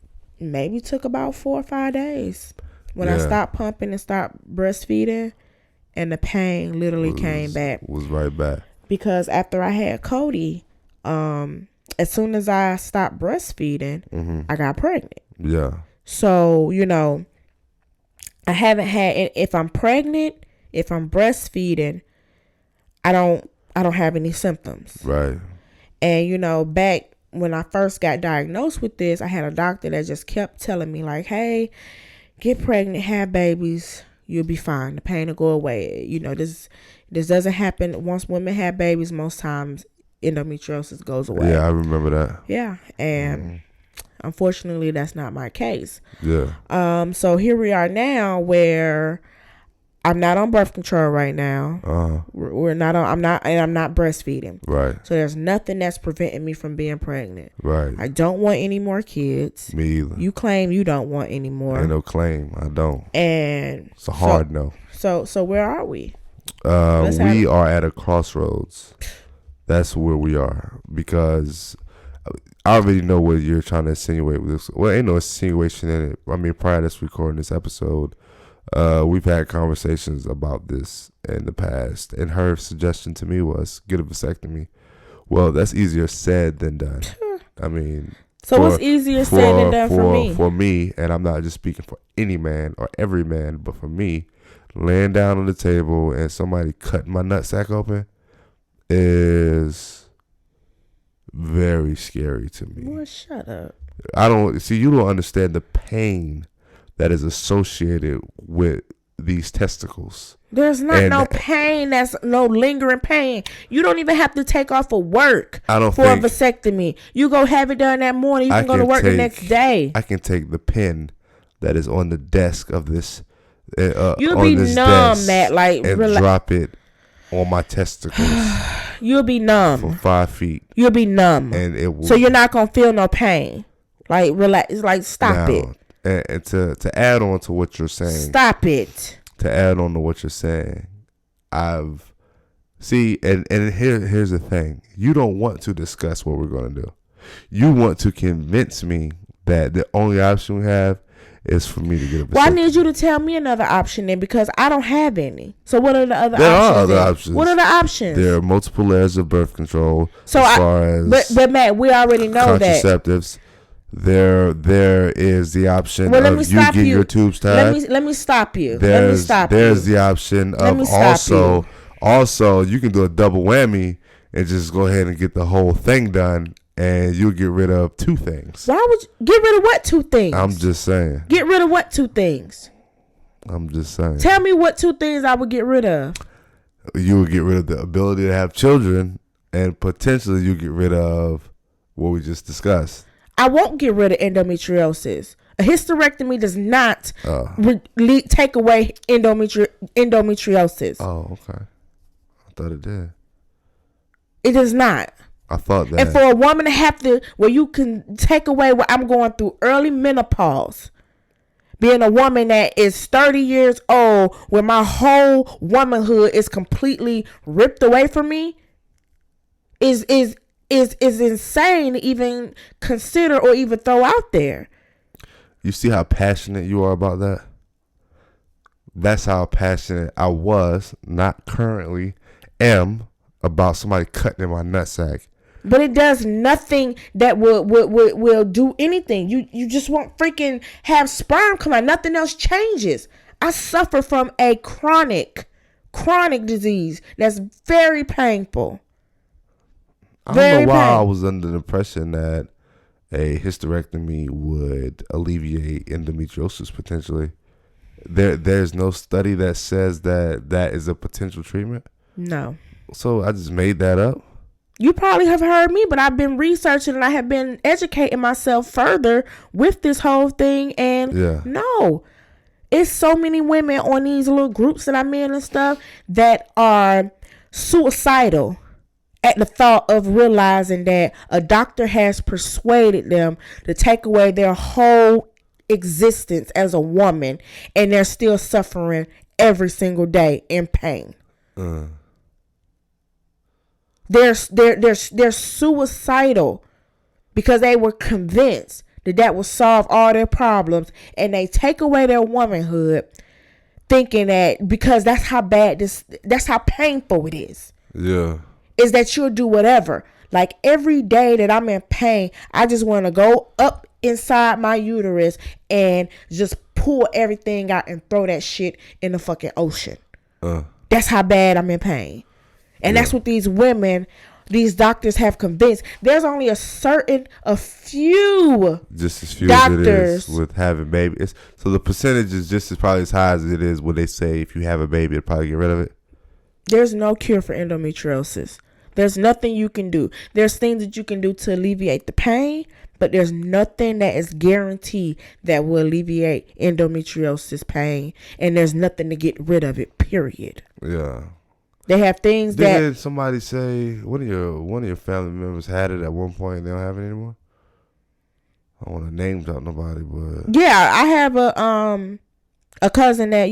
maybe took about 4 or 5 days when I stopped pumping and stopped breastfeeding, and the pain literally came back. Was right back. Because after I had Cody, as soon as I stopped breastfeeding, I got pregnant. Yeah. So, you know, I haven't had, if I'm pregnant, if I'm breastfeeding, I don't have any symptoms. Right. And, you know, back when I first got diagnosed with this, I had a doctor that just kept telling me, like, hey, get pregnant, have babies, you'll be fine. The pain will go away. You know, this doesn't happen. Once women have babies, most times endometriosis goes away. Yeah, I remember that. Yeah. And unfortunately, that's not my case. Yeah. So here we are now, where I'm not on birth control right now. I'm not breastfeeding. Right. So there's nothing that's preventing me from being pregnant. Right. I don't want any more kids. Me either. You claim you don't want any more. Ain't no claim. I don't. And it's a hard no. So where are we? We are at a crossroads. That's where we are, because I already know what you're trying to insinuate with this. Well, ain't no insinuation in it. I mean, prior to us recording this episode, We've had conversations about this in the past, and her suggestion to me was get a vasectomy. Well, that's easier said than done. I mean, so what's easier said than done for me? For me, and I'm not just speaking for any man or every man, but for me, laying down on the table and somebody cutting my nutsack open is very scary to me. Boy, shut up. I don't see. You don't understand the pain that is associated with these testicles. There's not no pain. That's no lingering pain. You don't even have to take off of work for a vasectomy. You go have it done that morning. You can go to work the next day. I can take the pen that is on the desk of this. You'll be numb, Matt. Like and drop it on my testicles. You'll be numb for 5 feet. You'll be numb, and it will, so you're not gonna feel no pain. Like relax. Like stop it. And to add on to what you're saying, stop it. To add on to what you're saying, and here's the thing: you don't want to discuss what we're gonna do. You want to convince me that the only option we have is for me to get a vasectomy. Well, I need you to tell me another option then, because I don't have any. So what are the other options? There are other options. What are the options? There are multiple layers of birth control. So but Matt, we already know that contraceptives. There is the option of you getting your tubes tied. Let me stop you. There's the option of also you can do a double whammy and just go ahead and get the whole thing done, and you'll get rid of 2 things. Why would you get rid of what 2 things? I'm just saying. Get rid of what 2 things? I'm just saying. Tell me what 2 things I would get rid of. You would get rid of the ability to have children, and potentially you get rid of what we just discussed. I won't get rid of endometriosis. A hysterectomy does not take away endometriosis. Oh, okay. I thought it did. It does not. I thought that. And for a woman to have to, where you can take away what I'm going through, early menopause, being a woman that is 30 years old, where my whole womanhood is completely ripped away from me, is insane to even consider or even throw out there. You see how passionate you are about that? That's how passionate I was, not currently am, about somebody cutting in my nutsack. But it does nothing that will do anything. You just won't freaking have sperm come out. Nothing else changes. I suffer from a chronic disease that's very painful. I don't know why I was under the impression that a hysterectomy would alleviate endometriosis potentially. There's no study that says that is a potential treatment. No. So I just made that up. You probably have heard me, but I've been researching and I have been educating myself further with this whole thing. And no, it's so many women on these little groups that I'm in and stuff that are suicidal at the thought of realizing that a doctor has persuaded them to take away their whole existence as a woman, and they're still suffering every single day in pain. They're suicidal because they were convinced that would solve all their problems, and they take away their womanhood, thinking that because that's how painful it is. Yeah. Is that you'll do whatever. Like every day that I'm in pain, I just want to go up inside my uterus and just pull everything out and throw that shit in the fucking ocean. That's how bad I'm in pain. And that's what these women, these doctors have convinced. There's only a few just as few doctors as it is with having babies. So the percentage is just as probably as high as it is when they say if you have a baby, it'll probably get rid of it. There's no cure for endometriosis. There's nothing you can do. There's things that you can do to alleviate the pain, but there's nothing that is guaranteed that will alleviate endometriosis pain, and there's nothing to get rid of it, period. Yeah. They have things Did somebody say one of your family members had it at one point and they don't have it anymore? I don't want to name drop nobody, but yeah, I have a cousin that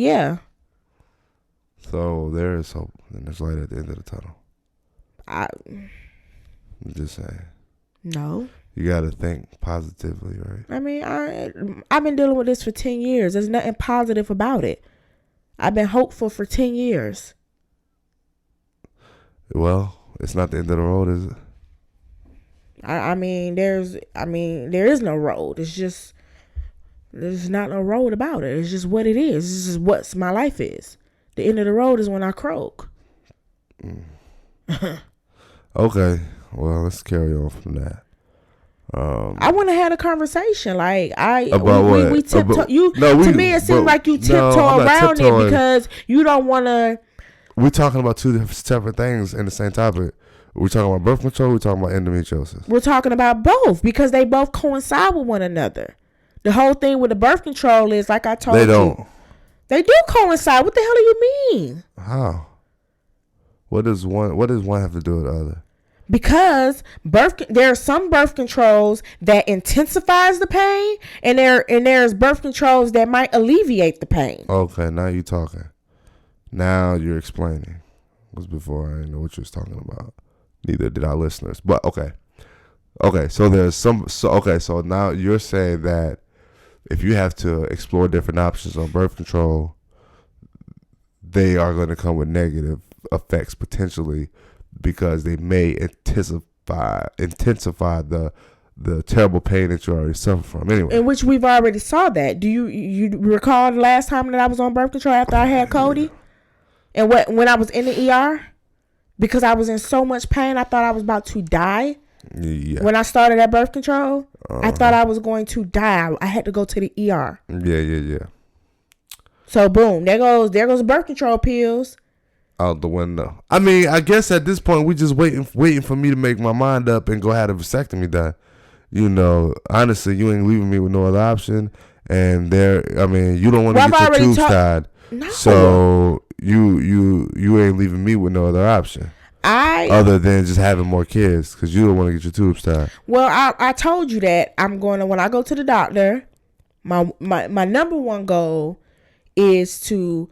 So there is hope, and there's light at the end of the tunnel. I'm just saying. No. You got to think positively, right? I mean, I've been dealing with this for 10 years. There's nothing positive about it. I've been hopeful for 10 years. Well, it's not the end of the road, is it? I mean, there is no road. There's not no road about it. It's just what it is. This is what my life is. The end of the road is when I croak. Okay, well, let's carry on from that. I want to have a conversation. Like about what? We tiptoe. To me, it seems like you tiptoe around it because you don't want to. We're talking about two separate things in the same topic. We're talking about birth control. We're talking about endometriosis. We're talking about both because they both coincide with one another. The whole thing with the birth control is like I told you. They don't. They do coincide. What the hell do you mean? How? What does one have to do with the other? Because there are some birth controls that intensifies the pain, and there's birth controls that might alleviate the pain. Okay, now you're talking. Now you're explaining. Was before I didn't know what you was talking about. Neither did our listeners. But okay. So there's some. So now you're saying that if you have to explore different options on birth control, they are going to come with negative effects potentially because they may intensify the terrible pain that you already suffer from. Anyway, in which we've already saw that. Do you recall the last time that I was on birth control after I had Cody, and when I was in the ER because I was in so much pain I thought I was about to die. Yeah. When I started that birth control, I thought I was going to die. I had to go to the ER. Yeah. So boom, there goes birth control pills out the window. I mean, I guess at this point we just waiting for me to make my mind up and go have a vasectomy done. You know, honestly, you ain't leaving me with no other option. And you don't want to get your tubes tied. No. So you ain't leaving me with no other option. Other than just having more kids, because you don't want to get your tubes tied. Well, I told you that I'm going to, when I go to the doctor, my number one goal is for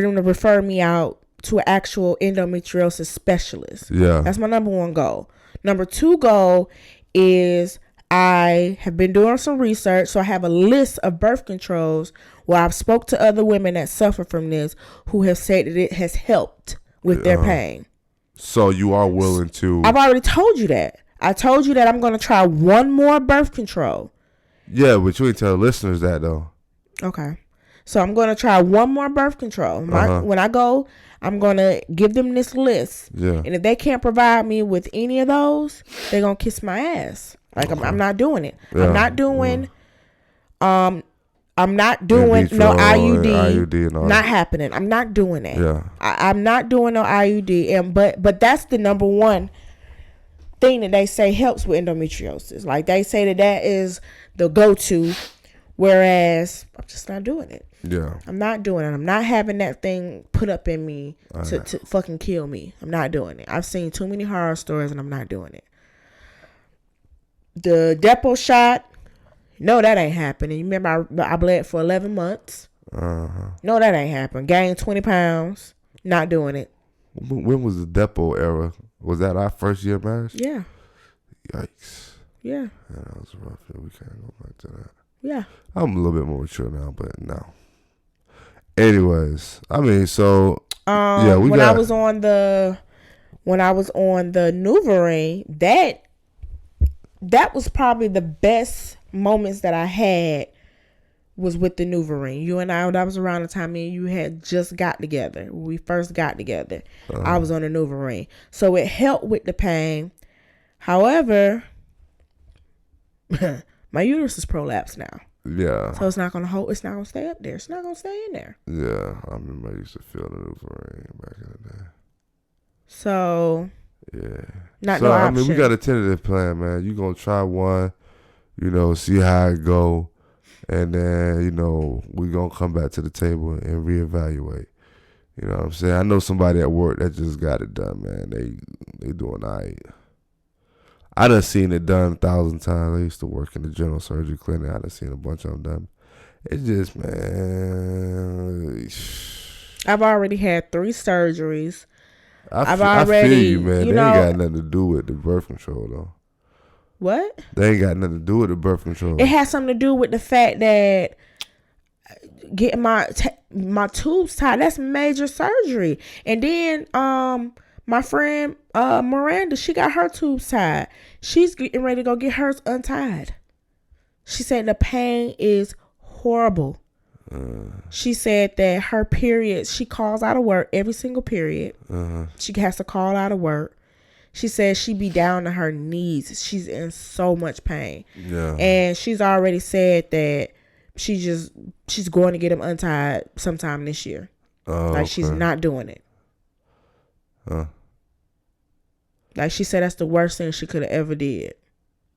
them to refer me out to an actual endometriosis specialist. Yeah. That's my number one goal. Number two goal is I have been doing some research, so I have a list of birth controls where I've spoke to other women that suffer from this who have said that it has helped with their pain. So you are willing to... I've already told you that. I told you that I'm going to try one more birth control. Yeah, but you ain't tell the listeners that, though. Okay. So I'm going to try one more birth control. When I go, I'm going to give them this list. Yeah. And if they can't provide me with any of those, they're going to kiss my ass. Like, okay. I'm not doing it. Yeah. I'm not doing... I'm not doing no IUD. Not happening. I'm not doing that. Yeah. I'm not doing no IUD. But that's the number one thing that they say helps with endometriosis. Like they say that is the go-to, whereas I'm just not doing it. Yeah. I'm not doing it. I'm not having that thing put up in me to fucking kill me. I'm not doing it. I've seen too many horror stories and I'm not doing it. The depot shot. No, that ain't happening. You remember I bled for 11 months. No, that ain't happening. Gained 20 pounds. Not doing it. When was the depot era? Was that our first year of marriage? Yeah. Yikes. Yeah. That was rough. We can't go back to that. Yeah. I'm a little bit more mature now, but no. Anyways, I mean, so yeah, when I was on the NuvaRing, that was probably the best moments that I had was with the NuvaRing. You and I, that was around the time me and you had just got together. When we first got together, I was on the NuvaRing, so it helped with the pain. However, my uterus is prolapsed now. Yeah. So it's not gonna hold. It's not gonna stay up there. It's not gonna stay in there. Yeah, I remember I used to feel the NuvaRing back in the day. So. Yeah. Not no option. I mean, we got a tentative plan, man. You gonna try one, see how it go, and then we gonna come back to the table and reevaluate. You know what I'm saying? I know somebody at work that just got it done, man. They doing all right. I done seen it done 1,000 times. I used to work in the general surgery clinic. I done seen a bunch of them done. It's just, man. I've already had 3 surgeries. I feel you, man. They ain't got nothing to do with the birth control, though. What? They ain't got nothing to do with the birth control. It has something to do with the fact that getting my tubes tied. That's major surgery. And then my friend Miranda, she got her tubes tied. She's getting ready to go get hers untied. She said the pain is horrible. She said that her period, she calls out of work every single period. She has to call out of work. She says she be down to her knees. She's in so much pain. Yeah. And she's already said that she's going to get him untied sometime this year. Like, she's not doing it. Like, she said that's the worst thing she could have ever did,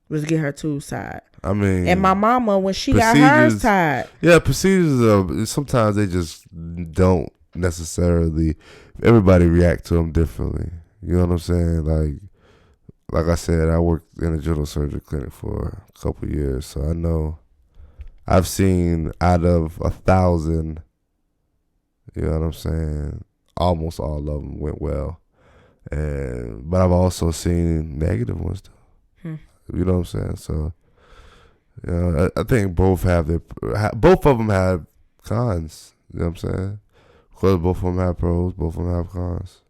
was get her tubes tied. I mean, and my mama, when she got hers tied. Yeah, procedures, sometimes they just don't necessarily, everybody react to them differently. You know what I'm saying? Like I said, I worked in a general surgery clinic for a couple of years, so I know I've seen out of 1,000, you know what I'm saying, almost all of them went well. But I've also seen negative ones too. You know what I'm saying? So, you know, I think both of them have cons. You know what I'm saying? Because both of them have pros, both of them have cons.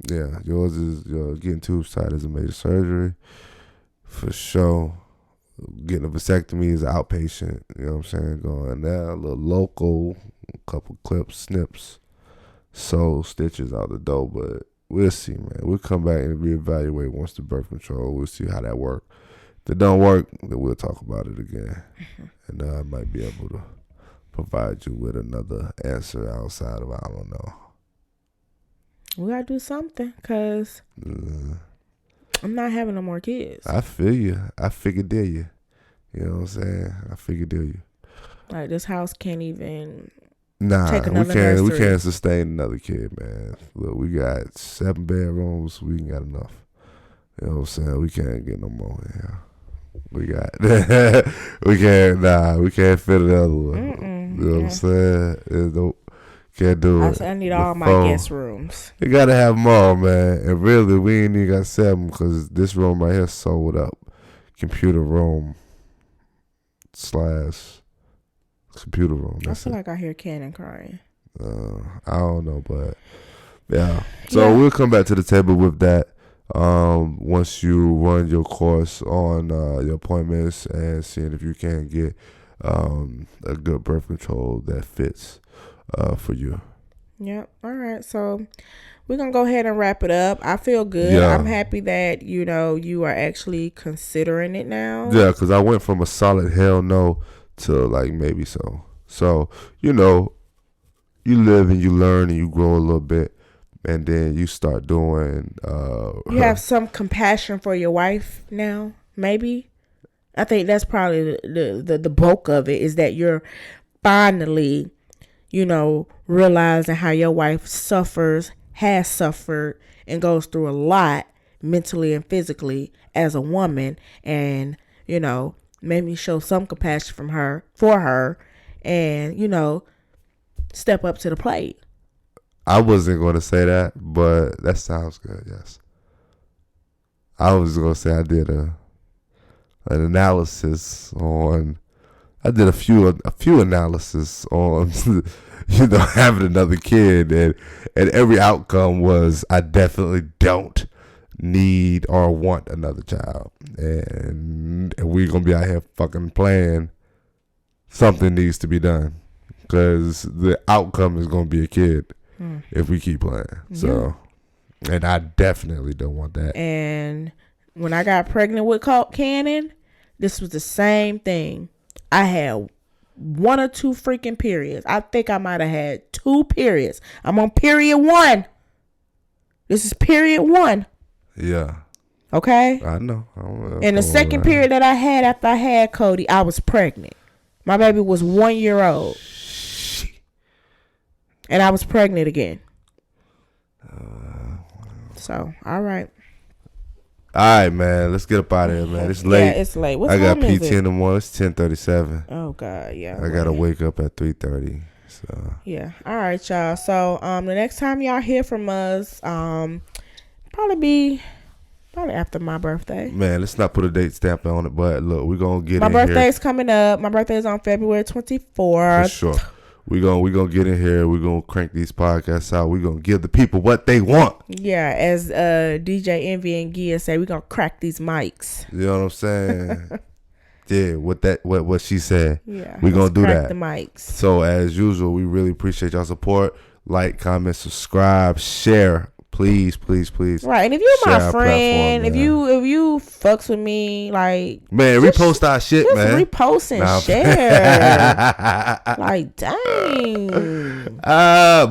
Yeah, yours is getting tubes tied is a major surgery for sure. Getting a vasectomy is outpatient. You know what I'm saying? Going there, a little local, a couple clips, snips, sew stitches out the door, but we'll see, man. We'll come back and reevaluate once the birth control. We'll see how that works. If it don't work, then we'll talk about it again. And I might be able to provide you with another answer outside of, I don't know. We gotta do something, because I'm not having no more kids. I feel you. I figured deal you. You know what I'm saying? I figured deal you. Like, this house can't even... Nah, we can't sustain another kid, man. Look, we got 7 bedrooms. We ain't got enough. You know what I'm saying? We can't get no more. Yeah, we got. we can't fit another one. You know what I'm saying? Can't do it. I need all my guest rooms. You gotta have them all, man. And really, we ain't even got 7 because this room right here sold up. Computer room / computer room. I feel like I hear Cannon crying. I don't know, but yeah. So we'll come back to the table with that once you run your course on your appointments and seeing if you can get a good birth control that fits for you. Yep. All right. So we're going to go ahead and wrap it up. I feel good. Yeah. I'm happy that, you are actually considering it now. Yeah, because I went from a solid hell no to like maybe so. So, you live and you learn and you grow a little bit, and then you start doing you have some compassion for your wife now, maybe. I think that's probably the bulk of it, is that you're finally, realizing how your wife has suffered and goes through a lot mentally and physically as a woman, and maybe show some compassion for her and step up to the plate. I wasn't going to say that, but that sounds good. Yes, I was going to say I did an analysis on. I did a few analysis on having another kid, and every outcome was I definitely don't need or want another child, and we're gonna be out here fucking playing. Something needs to be done, because the outcome is gonna be a kid if we keep playing. So, and I definitely don't want that. And when I got pregnant with Cannon, this was the same thing. I had 1 or 2 freaking periods. I think I might have had 2 periods. I'm on period 1. This is period 1. Yeah. Okay? I know. And the second period that I had after I had Cody, I was pregnant. My baby was 1 year old. And I was pregnant again. So, all right. All right, man. Let's get up out of here, man. It's late. Yeah, it's late. What I time got is PT in the morning. It's 10:37. Oh God, yeah. I gotta wake up at 3:30. So yeah. All right, y'all. So the next time y'all hear from us, probably be Probably after my birthday. Man, let's not put a date stamp on it, but look, we're gonna get my in here. My birthday's coming up. My birthday's on February 24th. For sure. We gonna get in here. We're gonna crank these podcasts out. We're gonna give the people what they want. Yeah, as DJ Envy and Gia say, we're gonna crack these mics. You know what I'm saying? Yeah, what she said. Yeah, we're gonna do that. The mics. So as usual, we really appreciate y'all support. Like, comment, subscribe, share. Please. Right, and if you're my friend, if you fucks with me, like, man, repost our shit, just man. Repost and share. Like, dang.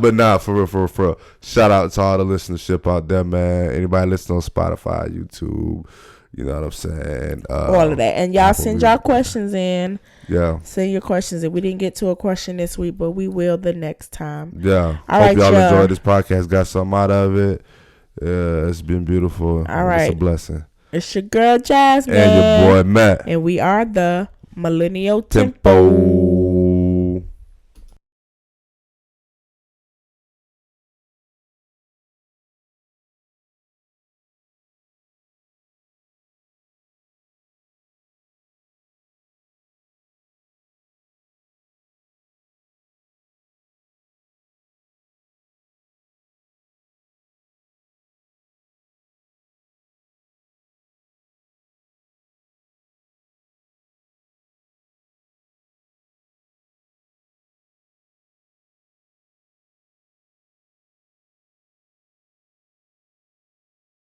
But nah, for real. Shout out to all the listenership out there, man. Anybody listening on Spotify, YouTube, you know what I'm saying? All of that, and y'all send y'all questions in. Yeah. Send your questions. If we didn't get to a question this week, but we will the next time. Yeah. All Hope y'all enjoyed this podcast. Got something out of it. It's been beautiful. All right. It's a blessing. It's your girl Jasmine. And your boy Matt. And we are the Millennial Tempo.